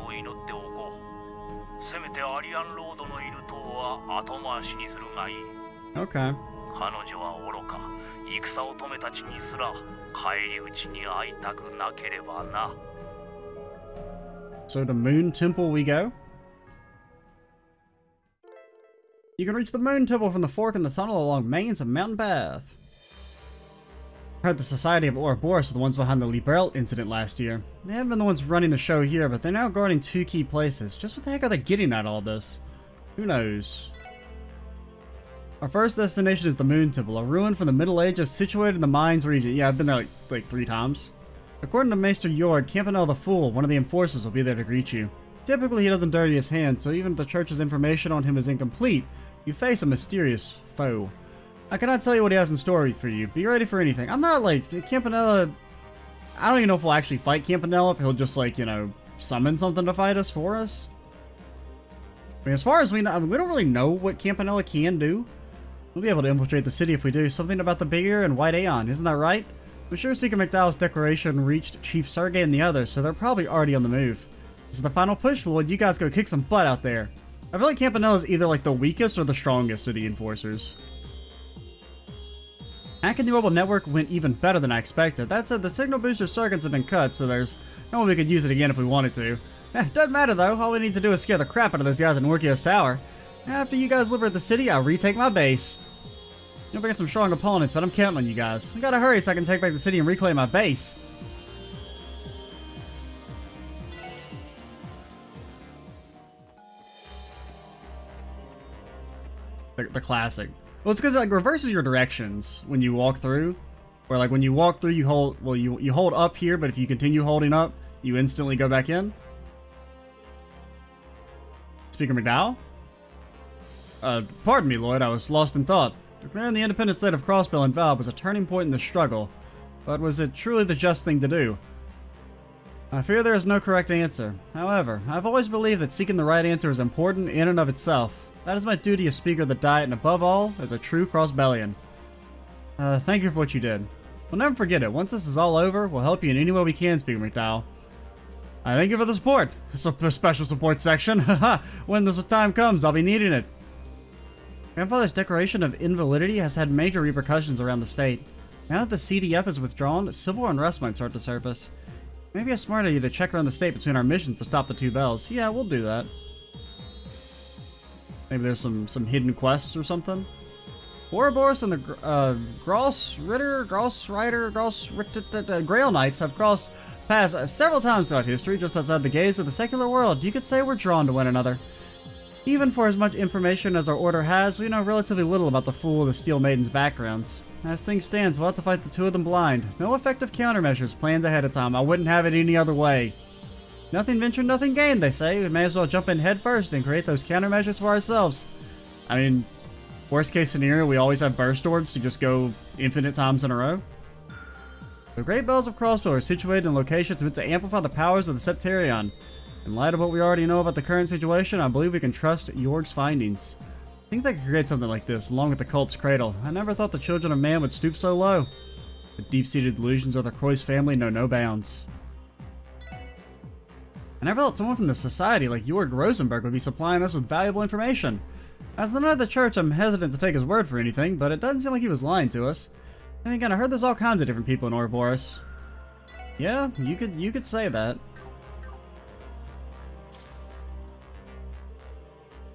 運を祈っておこう。せめてアリアンロードのいる塔は後回しにするがいい。 Okay. 彼女は愚か。戦乙女たちにすら返り討ちに会いたくなければな。 So to Moon Temple we go. You can reach the Moon Temple from the fork in the tunnel along Main's and Mountain Path. I heard the Society of Ouroboros are the ones behind the Liberal incident last year. They haven't been the ones running the show here, but they're now guarding two key places. Just what the heck are they getting at all this? Who knows? Our first destination is the Moon Temple, a ruin from the Middle Ages situated in the Mines region. Yeah, I've been there like 3 times. According to Maester Jord, Campanelle the Fool, one of the enforcers, will be there to greet you. Typically, he doesn't dirty his hands, so even if the church's information on him is incomplete, you face a mysterious foe. I cannot tell you what he has in store for you. Be ready for anything. I'm not like... Campanella I don't even know if we'll actually fight Campanella, if he'll just, like, you know, summon something to fight us for us. I mean, as far as we know, I mean, we don't really know what Campanella can do. We'll be able to infiltrate the city if we do. Something about the Big Ear and White Aeon, isn't that right? I'm sure Speaker McDowell's declaration reached Chief Sergei and the others, so they're probably already on the move. This is the final push, Lloyd. You guys go kick some butt out there. I feel like Campanella's either, like, the weakest or the strongest of the Enforcers. Hacking the orbital network went even better than I expected. That said, the signal booster circuits have been cut, so there's no way we could use it again if we wanted to. Doesn't matter though, all we need to do is scare the crap out of those guys in Orkio's tower. After you guys liberate the city, I'll retake my base. You'll bring some strong opponents, but I'm counting on you guys. We gotta hurry so I can take back the city and reclaim my base. The classic. Well, it's because it, like, reverses your directions when you walk through. Or, like, when you walk through, you hold, well, you hold up here, but if you continue holding up, you instantly go back in. Speaker McDowell? Pardon me, Lloyd, I was lost in thought. Declaring the Independent State of Crossbell invalid was a turning point in the struggle. But was it truly the just thing to do? I fear there is no correct answer. However, I've always believed that seeking the right answer is important in and of itself. That is my duty as Speaker of the Diet, and above all, as a true Crossbellian. Thank you for what you did. We'll never forget it. Once this is all over, we'll help you in any way we can, Speaker McDowell. I thank you for the support. The special support section. Haha, when this time comes, I'll be needing it. Grandfather's declaration of invalidity has had major repercussions around the state. Now that the CDF is withdrawn, civil unrest might start to surface. Maybe a smart idea to check around the state between our missions to stop the two bells. Yeah, we'll do that. Maybe there's some hidden quests or something. Ouroboros and the Grail Knights have crossed paths several times throughout history, just outside the gaze of the secular world. You could say we're drawn to one another. Even for as much information as our order has, we know relatively little about the Fool of the Steel Maiden's backgrounds. As things stand, we'll have to fight the two of them blind. No effective countermeasures planned ahead of time. I wouldn't have it any other way. Nothing ventured, nothing gained, they say. We may as well jump in head first and create those countermeasures for ourselves. I mean, worst case scenario, we always have burst orbs to just go infinite times in a row. The Great Bells of Crossbell are situated in locations meant to amplify the powers of the Septarion. In light of what we already know about the current situation, I believe we can trust Jorg's findings. I think they could create something like this, along with the cult's cradle. I never thought the children of man would stoop so low. The deep-seated delusions of the Croix family know no bounds. I never thought someone from the society like Jorg Rosenberg would be supplying us with valuable information. As the knight of the church, I'm hesitant to take his word for anything, but it doesn't seem like he was lying to us. And again, I heard there's all kinds of different people in Ouroboros. Yeah, you could say that.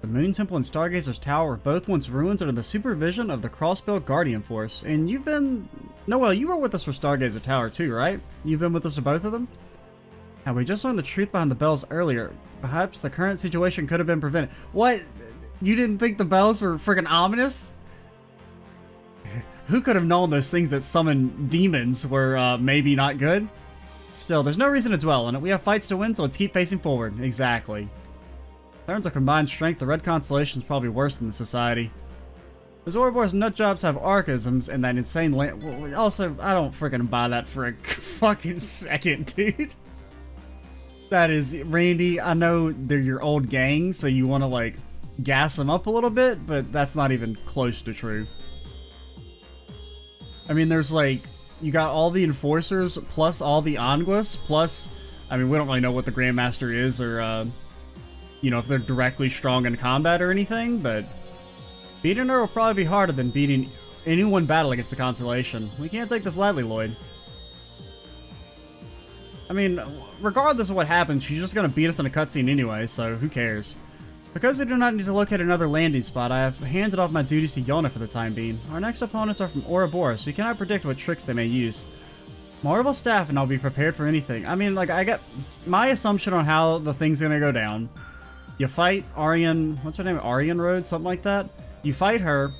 The Moon Temple and Stargazer's Tower were both once ruins under the supervision of the Crossbell Guardian Force. And you've been... Noel, you were with us for Stargazer Tower too, right? You've been with us for both of them? Now, we just learned the truth behind the bells earlier. Perhaps the current situation could have been prevented. What? You didn't think the bells were friggin' ominous? Who could have known those things that summon demons were maybe not good? Still, there's no reason to dwell on it. We have fights to win, so let's keep facing forward. Exactly. In terms of combined strength, the Red Constellation's probably worse than the Society. Those Ouroboros nutjobs have archisms and that insane land. Also, I don't freaking buy that for a fucking second, dude. That is, Randy, I know they're your old gang, so you want to, like, gas them up a little bit, but that's not even close to true. I mean, there's, like, you got all the Enforcers, plus all the Anguis, plus, I mean, we don't really know what the Grandmaster is, or, you know, if they're directly strong in combat or anything, but beating her will probably be harder than beating any one battle against the Constellation. We can't take this lightly, Lloyd. I mean, regardless of what happens, she's just going to beat us in a cutscene anyway, so who cares? Because we do not need to locate another landing spot, I have handed off my duties to Yona for the time being. Our next opponents are from Ouroboros. We cannot predict what tricks they may use. More will staff and I'll be prepared for anything. I mean, like, I got my assumption on how the thing's going to go down. You fight Aryan, what's her name? Aryan Road? Something like that. You fight her.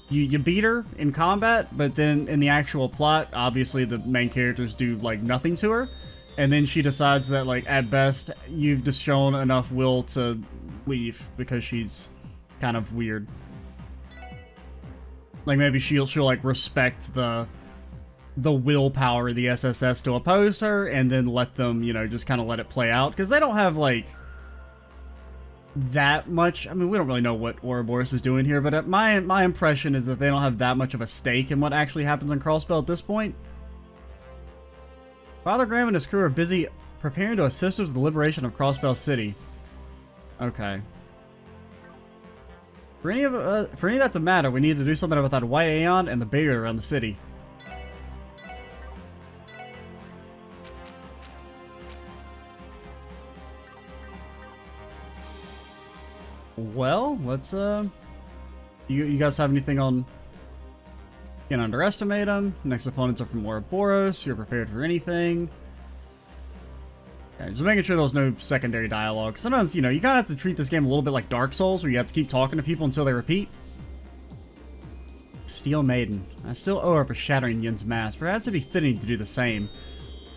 You beat her in combat, but then in the actual plot, obviously the main characters do, like, nothing to her. And then she decides that, like, at best, you've just shown enough will to leave because she's kind of weird. Like, maybe she'll like, respect the the willpower of the SSS to oppose her, and then let them, you know, just kind of let it play out. Because they don't have, like, that much. I mean, we don't really know what Ouroboros is doing here, but my impression is that they don't have that much of a stake in what actually happens in Crossbell at this point. Father Graham and his crew are busy preparing to assist us with the liberation of Crossbell City. Okay. For any of that to matter, we need to do something about that white Aeon and the barrier around the city. Well, let's, you guys have anything on... Can't underestimate them. Next opponents are from Ouroboros. You're prepared for anything. Okay, just making sure there was no secondary dialogue. Sometimes, you know, you kind of have to treat this game a little bit like Dark Souls, where you have to keep talking to people until they repeat. Steel Maiden. I still owe her for shattering Yin's mask. Perhaps it'd be fitting to do the same.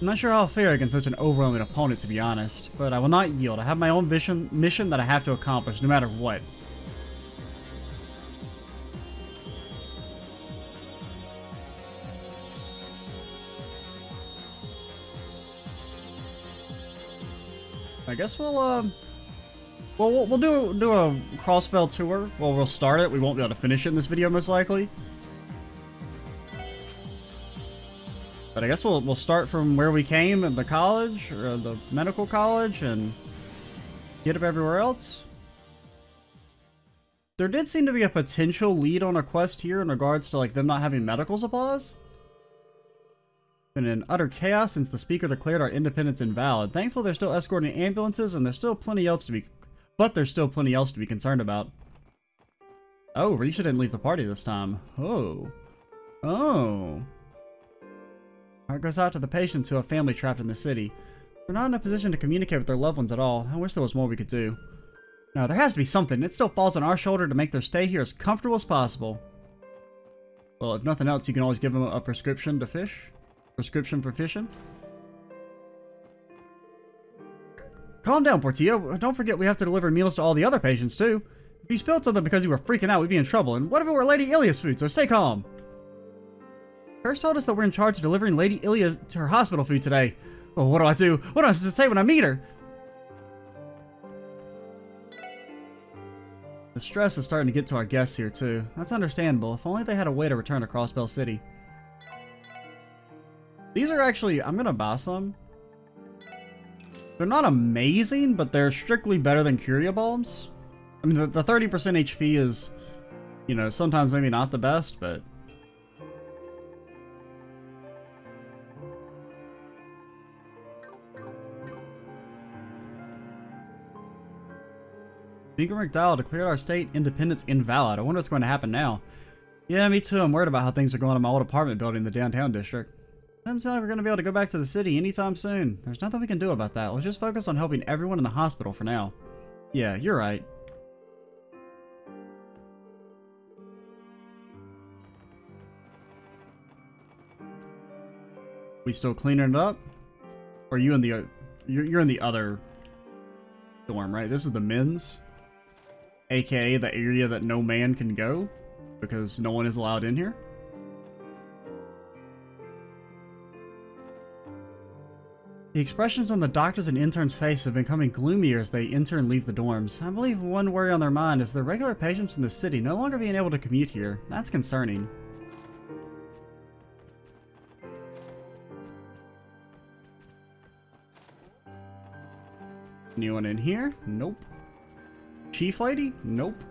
I'm not sure how I'll fare against such an overwhelming opponent, to be honest. But I will not yield. I have my own mission that I have to accomplish, no matter what. I guess we'll do a Crossbell tour. Well, we'll start it. We won't be able to finish it in this video, most likely. But I guess we'll start from where we came at the college, or the medical college, and get up everywhere else. There did seem to be a potential lead on a quest here in regards to, like, them not having medical supplies. Been in utter chaos since the speaker declared our independence invalid. Thankfully, they're still escorting ambulances, and there's still plenty else to be concerned about. Oh, Risha didn't leave the party this time. Oh. Oh. Heart goes out to the patients who have family trapped in the city. We're not in a position to communicate with their loved ones at all. I wish there was more we could do. No, there has to be something. It still falls on our shoulder to make their stay here as comfortable as possible. Well, if nothing else, you can always give them a prescription to fish. Prescription for fishing. Calm down, Portillo. Don't forget we have to deliver meals to all the other patients, too. If you spilled something because you were freaking out, we'd be in trouble. And what if it were Lady Ilia's food, so stay calm. Curse told us that we're in charge of delivering Lady Ilia to her hospital food today. Well, what do I do? What am I supposed to say when I meet her? The stress is starting to get to our guests here, too. That's understandable. If only they had a way to return to Crossbell City. These are actually... I'm gonna buy some. They're not amazing, but they're strictly better than Curia Bombs. I mean, the 30% HP is, you know, sometimes maybe not the best, but... Beacon McDowell declared our state independence invalid. I wonder what's going to happen now. Yeah, me too. I'm worried about how things are going in my old apartment building in the downtown district. Doesn't sound like we're going to be able to go back to the city anytime soon. There's nothing we can do about that. Let's just focus on helping everyone in the hospital for now. Yeah, you're right. We still cleaning it up? Or are you in the... You're in the other dorm, right? This is the men's. AKA the area that no man can go. Because no one is allowed in here. The expressions on the doctors and interns' faces have been becoming gloomier as they enter and leave the dorms. I believe one worry on their mind is the regular patients from the city no longer being able to commute here. That's concerning. Anyone in here? Nope. Chief lady? Nope.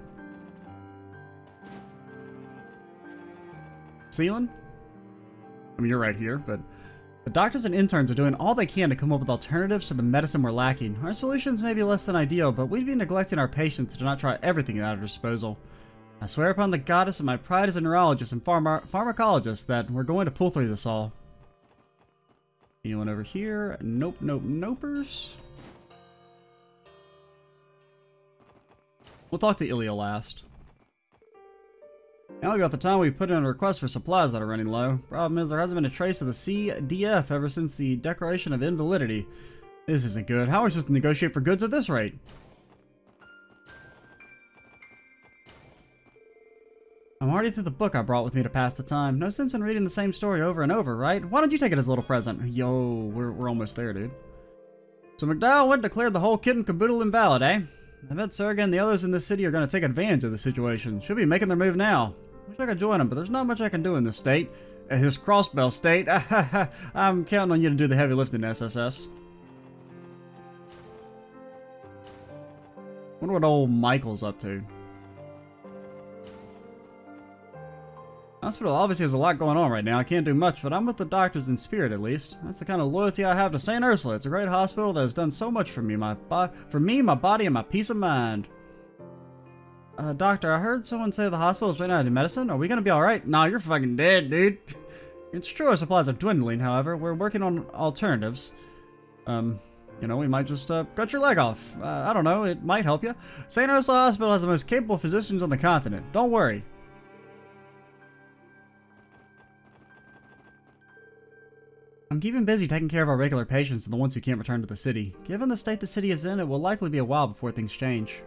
Ceiling? I mean, you're right here, but... The doctors and interns are doing all they can to come up with alternatives to the medicine we're lacking. Our solutions may be less than ideal, but we'd be neglecting our patients to not try everything at our disposal. I swear upon the goddess of my pride as a neurologist and pharmacologist that we're going to pull through this all. Anyone over here? Nope, nope, nopers. We'll talk to Ilia last. Now about the time we put in a request for supplies that are running low. Problem is there hasn't been a trace of the CDF ever since the Declaration of Invalidity. This isn't good. How are we supposed to negotiate for goods at this rate? I'm already through the book I brought with me to pass the time. No sense in reading the same story over and over, right? Why don't you take it as a little present? Yo, we're almost there, dude. So McDowell went and declared the whole kit and caboodle invalid, eh? I bet Serga and the others in this city are going to take advantage of the situation. Should be making their move now. Wish I could join them, but there's not much I can do in this state. This Crossbell state. I'm counting on you to do the heavy lifting, SSS. Wonder what old Michael's up to. Hospital obviously has a lot going on right now. I can't do much, but I'm with the doctors in spirit at least. That's the kind of loyalty I have to St. Ursula. It's a great hospital that has done so much for me, my body, and my peace of mind. Doctor, I heard someone say the hospital is running out of medicine. Are we gonna be alright? Nah, you're fucking dead, dude. It's true our supplies are dwindling, however. We're working on alternatives. You know, we might just cut your leg off. I don't know, it might help you. St. Ursula Hospital has the most capable physicians on the continent. Don't worry. I'm keeping busy taking care of our regular patients and the ones who can't return to the city. Given the state the city is in, it will likely be a while before things change.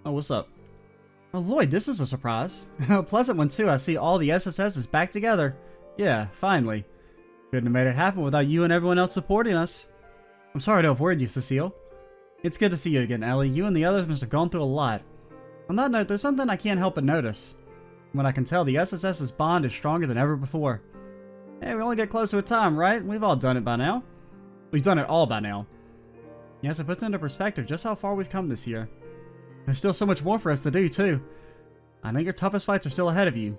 Oh, what's up? Oh, Lloyd, this is a surprise. A pleasant one, too. I see all the SSS is back together. Yeah, finally. Couldn't have made it happen without you and everyone else supporting us. I'm sorry to have worried you, Cecile. It's good to see you again, Ellie. You and the others must have gone through a lot. On that note, there's something I can't help but notice. When I can tell, the SSS's bond is stronger than ever before. Hey, we only get closer with time, right? We've all done it by now. We've done it all by now. Yes, it puts into perspective just how far we've come this year. There's still so much more for us to do, too. I know your toughest fights are still ahead of you.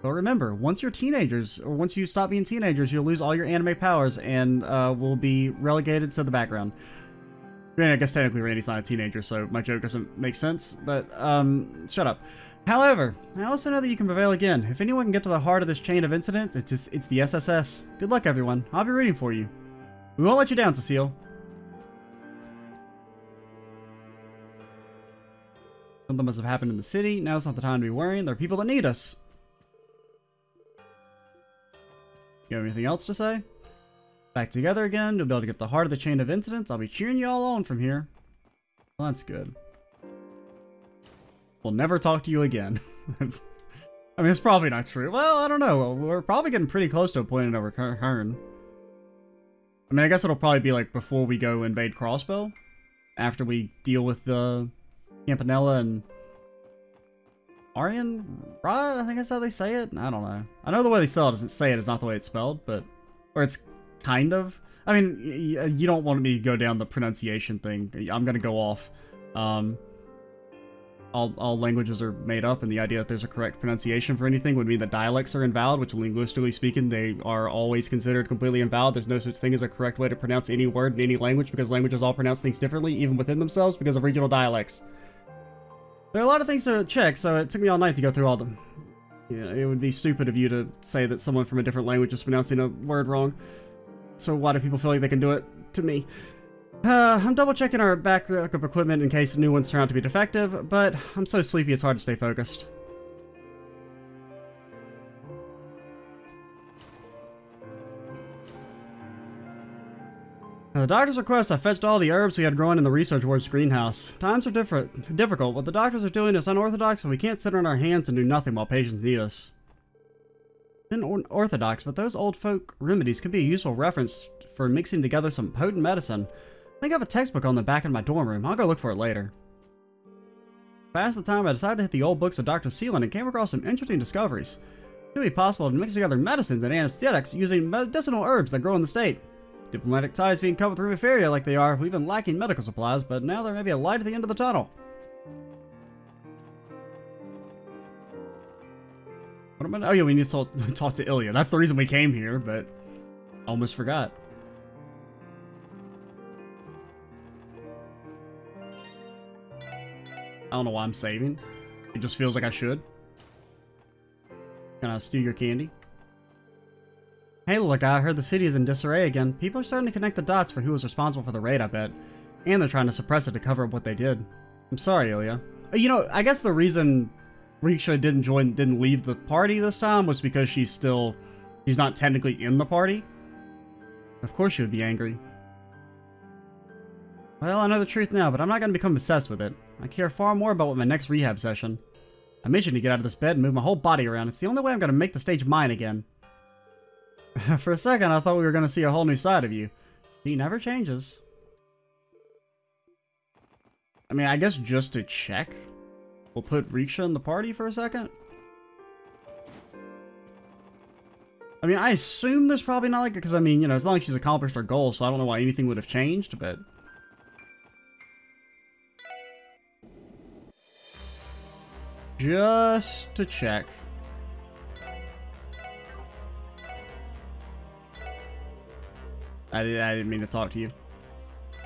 But remember, once you're teenagers, or once you stop being teenagers, you'll lose all your anime powers and will be relegated to the background. Granted, I guess technically Randy's not a teenager, so my joke doesn't make sense, but, shut up. However, I also know that you can prevail again. If anyone can get to the heart of this chain of incidents, it's the SSS. Good luck, everyone. I'll be rooting for you. We won't let you down, Cecile. Something must have happened in the city. Now's not the time to be worrying. There are people that need us. You have anything else to say? Back together again. You'll be able to get the heart of the chain of incidents. I'll be cheering you all on from here. Well, that's good. We'll never talk to you again. I mean, it's probably not true. Well, I don't know. We're probably getting pretty close to a point in no return. I mean, I guess it'll probably be like before we go invade Crossbell. After we deal with the Campanella and Arian Rod, I think that's how they say it. I don't know. I know the way they say it is not the way it's spelled, but... Or it's kind of... I mean, you don't want me to go down the pronunciation thing. I'm gonna go off. All languages are made up, and the idea that there's a correct pronunciation for anything would mean that dialects are invalid, which linguistically speaking, they are always considered completely invalid. There's no such thing as a correct way to pronounce any word in any language, because languages all pronounce things differently, even within themselves, because of regional dialects. There are a lot of things to check, so it took me all night to go through all them. Yeah, it would be stupid of you to say that someone from a different language is pronouncing a word wrong. So why do people feel like they can do it to me? I'm double-checking our backup equipment in case new ones turn out to be defective, but I'm so sleepy it's hard to stay focused. At the doctor's request, I fetched all the herbs we had growing in the research ward's greenhouse. Times are difficult. What the doctors are doing is unorthodox, and we can't sit on our hands and do nothing while patients need us. Unorthodox, but those old folk remedies could be a useful reference for mixing together some potent medicine. I think I have a textbook on the back in my dorm room. I'll go look for it later. Past the time, I decided to hit the old books with Dr. Seelan and came across some interesting discoveries. It would be possible to mix together medicines and anesthetics using medicinal herbs that grow in the state. Diplomatic ties being cut with Rumiferia like they are, we've been lacking medical supplies, but now there may be a light at the end of the tunnel. What am I? Oh yeah, we need to talk to Ilya. That's the reason we came here, but almost forgot. I don't know why I'm saving. It just feels like I should. Can I steal your candy? Hey, look, I heard the city is in disarray again. People are starting to connect the dots for who was responsible for the raid, I bet. And they're trying to suppress it to cover up what they did. I'm sorry, Ilya. You know, I guess the reason Riksha didn't leave the party this time was because she's not technically in the party. Of course she would be angry. Well, I know the truth now, but I'm not going to become obsessed with it. I care far more about what my next rehab session. I'm itching to get out of this bed and move my whole body around. It's the only way I'm going to make the stage mine again. For a second, I thought we were going to see a whole new side of you. She never changes. I mean, I guess just to check, we'll put Riksha in the party for a second. I mean, I assume there's probably not like it, because I mean, you know, as long as she's accomplished her goal, so I don't know why anything would have changed, but... just to check. I didn't mean to talk to you.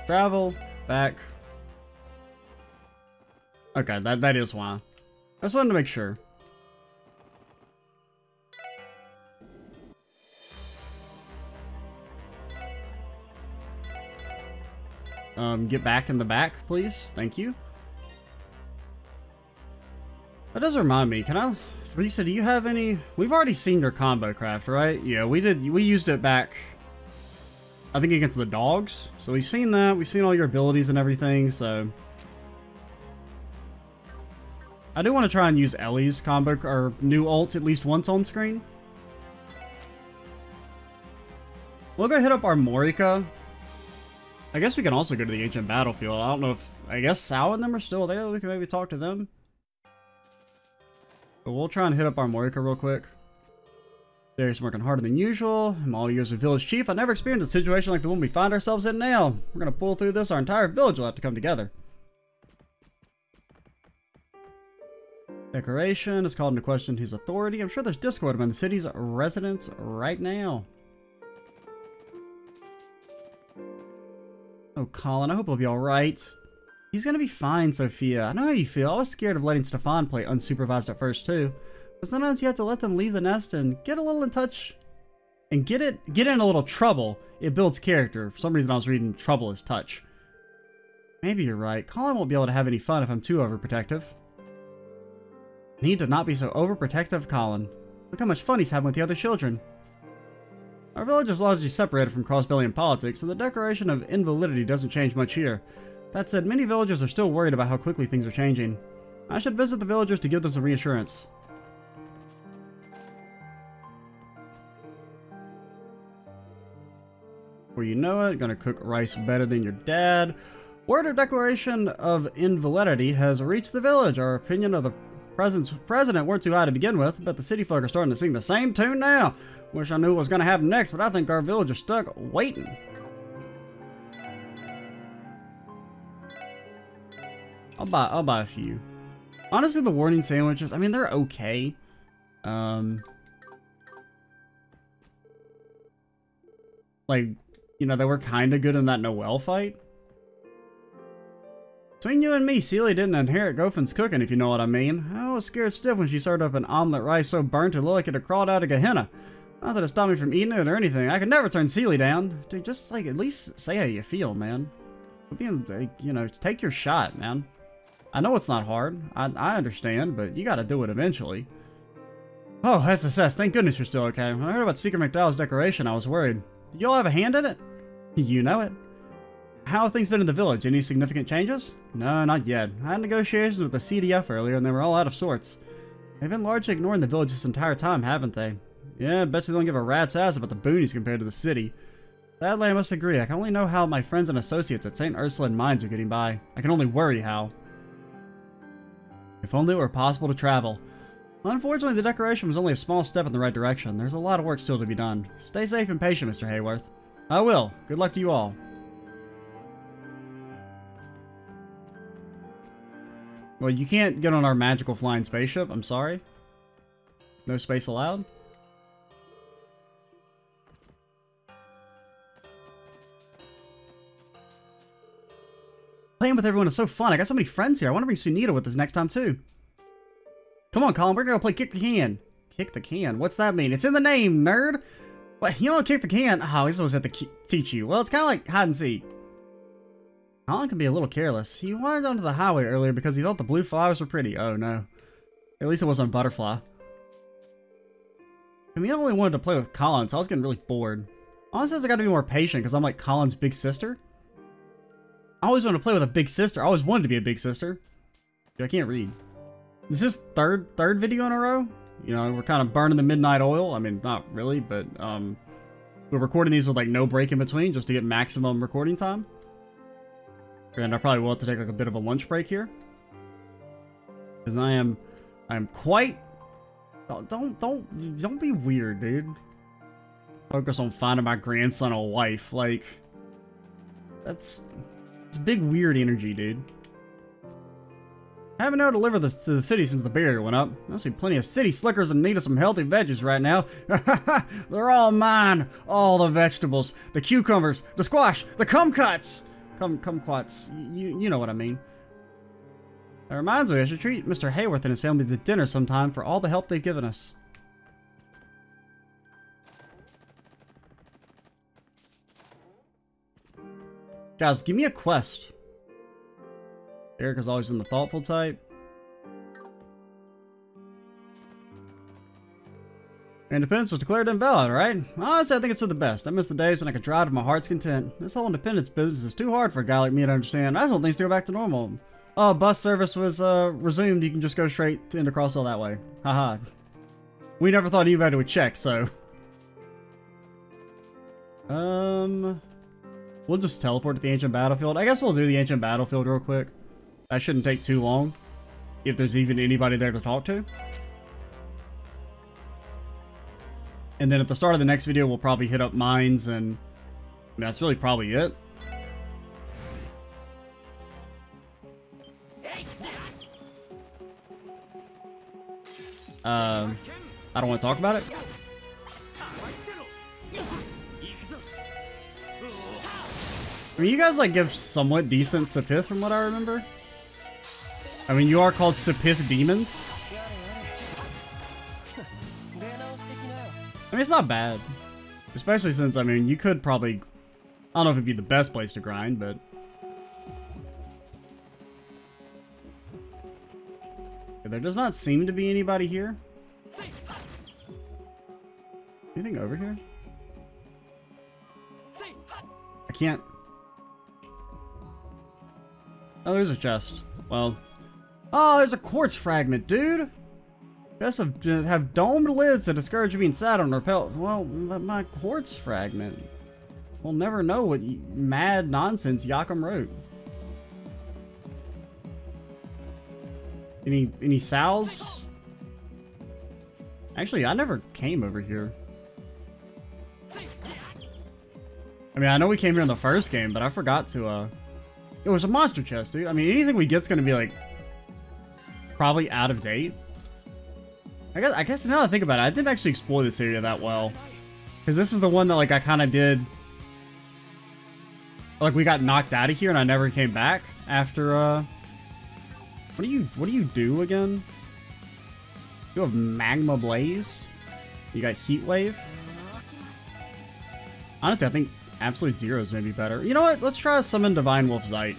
Travel, back. Okay, that is why. I just wanted to make sure. Get back in the back, please. Thank you. That does remind me, can I... Lisa, do you have any... We've already seen your combo craft, right? Yeah, we did. We used it back, I think, against the dogs. So we've seen that. We've seen all your abilities and everything, so... I do want to try and use Ellie's combo, or new ults at least once on screen. We'll go hit up our Morika. I guess we can also go to the ancient battlefield. I don't know if... I guess Sao and them are still there. We can maybe talk to them. But we'll try and hit up our Morika real quick. Darius working harder than usual. I'm all years of village chief. I never experienced a situation like the one we find ourselves in now. We're going to pull through this. Our entire village will have to come together. Decoration has called into question his authority. I'm sure there's discord among the city's residents right now. Oh, Colin, I hope he'll be alright. He's gonna be fine, Sophia. I know how you feel. I was scared of letting Stefan play unsupervised at first, too. But sometimes you have to let them leave the nest and get a little in touch. And get in a little trouble. It builds character. For some reason I was reading trouble as touch. Maybe you're right. Colin won't be able to have any fun if I'm too overprotective. I need to not be so overprotective, Colin. Look how much fun he's having with the other children. Our village is largely separated from Crossbellian politics, so the declaration of invalidity doesn't change much here. That said, many villagers are still worried about how quickly things are changing. I should visit the villagers to give them some reassurance. Before you know it, gonna cook rice better than your dad. Word of declaration of invalidity has reached the village. Our opinion of the president weren't too high to begin with, but the city folk are starting to sing the same tune now. Wish I knew what was going to happen next, but I think our village is stuck waiting. I'll buy a few. Honestly, the warning sandwiches, I mean, they're okay. Like, you know, they were kind of good in that Noelle fight. Between you and me, Celia didn't inherit Geofront's cooking, if you know what I mean. I was scared stiff when she served up an omelet rice so burnt it looked like it had crawled out of Gehenna. Not that it stopped me from eating it or anything. I could never turn Celia down. Dude, just, like, at least say how you feel, man. You know, take your shot, man. I know it's not hard. I understand, but you gotta do it eventually. Oh, SSS, thank goodness you're still okay. When I heard about Speaker McDowell's decoration, I was worried. Did y'all have a hand in it? You know it. How have things been in the village? Any significant changes? No, not yet. I had negotiations with the CDF earlier, and they were all out of sorts. They've been largely ignoring the village this entire time, haven't they? Yeah, I bet you they don't give a rat's ass about the boonies compared to the city. Sadly, I must agree. I can only know how my friends and associates at St. Ursula and Mines are getting by. I can only worry how. If only it were possible to travel. Unfortunately, the decoration was only a small step in the right direction. There's a lot of work still to be done. Stay safe and patient, Mr. Hayworth. I will. Good luck to you all. Well, you can't get on our magical flying spaceship. I'm sorry. No space allowed. Playing with everyone is so fun. I got so many friends here. I want to bring Sunita with us next time, too. Come on, Colin. We're going to go play Kick the Can. Kick the Can? What's that mean? It's in the name, nerd. What? You don't kick the can? Oh, he's supposed to have to teach you. Well, it's kind of like hide and seek. Colin can be a little careless. He wandered onto the highway earlier because he thought the blue flowers were pretty. Oh, no. At least it wasn't a butterfly. I mean, I only wanted to play with Colin, so I was getting really bored. Honestly, I got to be more patient because I'm like Colin's big sister. I always wanted to play with a big sister. I always wanted to be a big sister. Dude, I can't read. This is third video in a row. You know, we're kind of burning the midnight oil. I mean, not really, but we're recording these with like no break in between just to get maximum recording time. And I probably will have to take like a bit of a lunch break here. Because I am quite... Don't be weird, dude. Focus on finding my grandson a wife. Like, it's big weird energy, dude. I haven't been able to deliver this to the city since the barrier went up. I see plenty of city slickers in need of some healthy veggies right now. They're all mine. All the vegetables. The cucumbers, the squash, the kumquats. Kumquats. You know what I mean. That reminds me, I should treat Mr. Hayworth and his family to dinner sometime for all the help they've given us. Guys, give me a quest. Eric has always been the thoughtful type. Independence was declared invalid, right? Honestly, I think it's for the best. I miss the days when I could drive to my heart's content. This whole independence business is too hard for a guy like me to understand. I just want things to go back to normal. Oh, bus service was resumed. You can just go straight into Crossbell that way. Haha. We never thought anybody would check, so... We'll just teleport to the ancient battlefield. I guess we'll do the ancient battlefield real quick. That shouldn't take too long. If there's even anybody there to talk to. And then at the start of the next video, we'll probably hit up mines, and that's really probably it. I don't want to talk about it. I mean, you guys like give somewhat decent Sepith from what I remember. I mean, you are called Sepith demons. I mean, it's not bad. Especially since, I mean, you could probably... I don't know if it'd be the best place to grind, but... There does not seem to be anybody here. Anything over here? I can't... Oh, there's a chest. Well... Oh, there's a quartz fragment, dude! Chests have domed lids that discourage you being sat on or repel. Well, my quartz fragment. We'll never know what mad nonsense Yakum wrote. Any sows? Actually, I never came over here. I mean, I know we came here in the first game, but I forgot to, It was a monster chest, dude. I mean, anything we get's gonna be, like, probably out of date. I guess now that I think about it, I didn't actually explore this area that well. Because this is the one that, like, I kind of did... Like, we got knocked out of here and I never came back after, What do you do again? You have Magma Blaze. You got Heat Wave. Honestly, I think Absolute Zero is maybe better. You know what? Let's try to summon Divine Wolf Zite.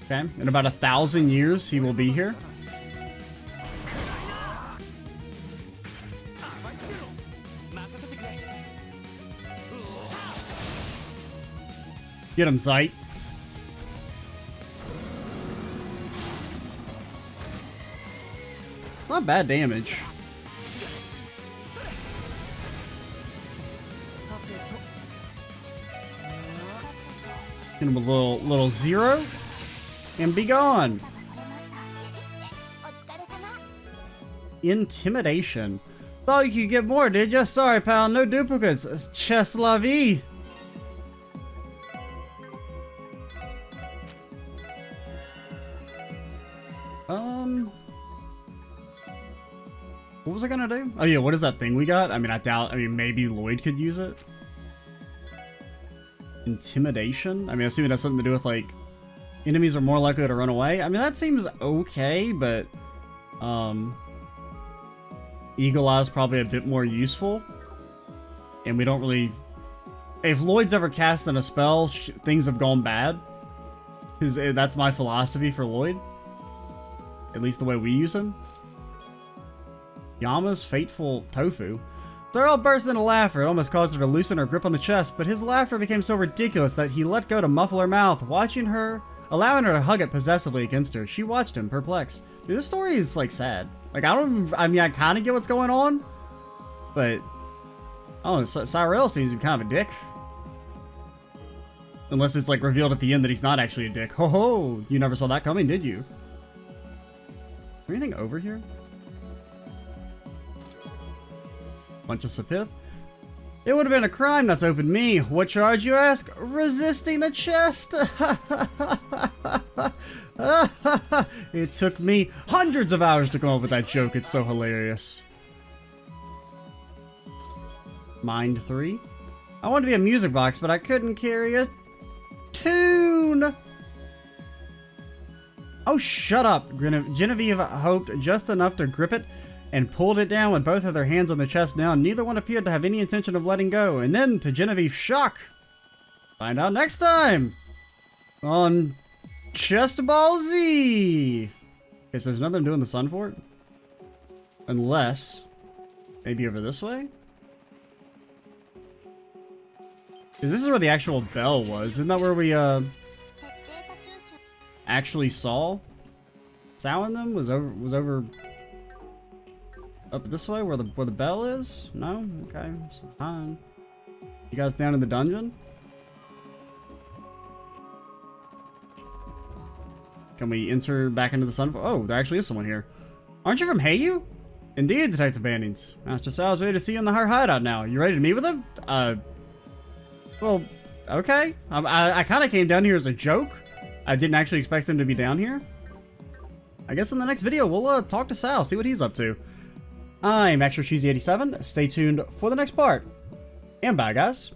Okay, in about 1,000 years, he will be here. Get him, Zite. It's not bad damage. Get him a little zero. And be gone. Intimidation. Thought you could get more, did ya? Sorry, pal. No duplicates. Chest la vie. What was I gonna do? Oh yeah, what is that thing we got? I mean, I doubt. I mean, maybe Lloyd could use it. Intimidation? I mean, assuming that's something to do with, like, enemies are more likely to run away. I mean, that seems okay, but Eagle Eye is probably a bit more useful. And we don't really... If Lloyd's ever cast in a spell, things have gone bad. Because that's my philosophy for Lloyd. At least the way we use him. Yama's Fateful Tofu. Darrell burst into laughter. It almost caused her to loosen her grip on the chest, but his laughter became so ridiculous that he let go to muffle her mouth, allowing her to hug it possessively against her. She watched him, perplexed. Dude, this story is, like, sad. Like, I mean, I kind of get what's going on, but, I don't know, Cyrell seems to be kind of a dick. Unless it's, like, revealed at the end that he's not actually a dick. Ho ho! You never saw that coming, did you? Anything over here? Bunch of Sapith. It would have been a crime not to open me. What charge, you ask? Resisting a chest. It took me hundreds of hours to come up with that joke. It's so hilarious. Mind 3. I wanted to be a music box, but I couldn't carry a tune. Oh, shut up. Genevieve hoped just enough to grip it and pulled it down with both of their hands on the chest now. Neither one appeared to have any intention of letting go. And then, to Genevieve's shock, find out next time on Chest Ball Z. Okay, so there's nothing to do in the Sun Fort? Unless, maybe over this way? Because this is where the actual bell was. Isn't that where we, actually saw Sow and them? Was over up this way where the bell is? No? Okay, so fine. You guys down in the dungeon? Can we enter back into the Sun? Oh, there actually is someone here. Aren't you from Heyu? Indeed, Detective Bannings. Master Sal's ready to see you in the hideout now. You ready to meet with him? Well, okay. I kind of came down here as a joke. I didn't actually expect him to be down here. I guess in the next video, we'll talk to Sal, see what he's up to. I'm Extra Cheesy 87. Stay tuned for the next part. And bye, guys.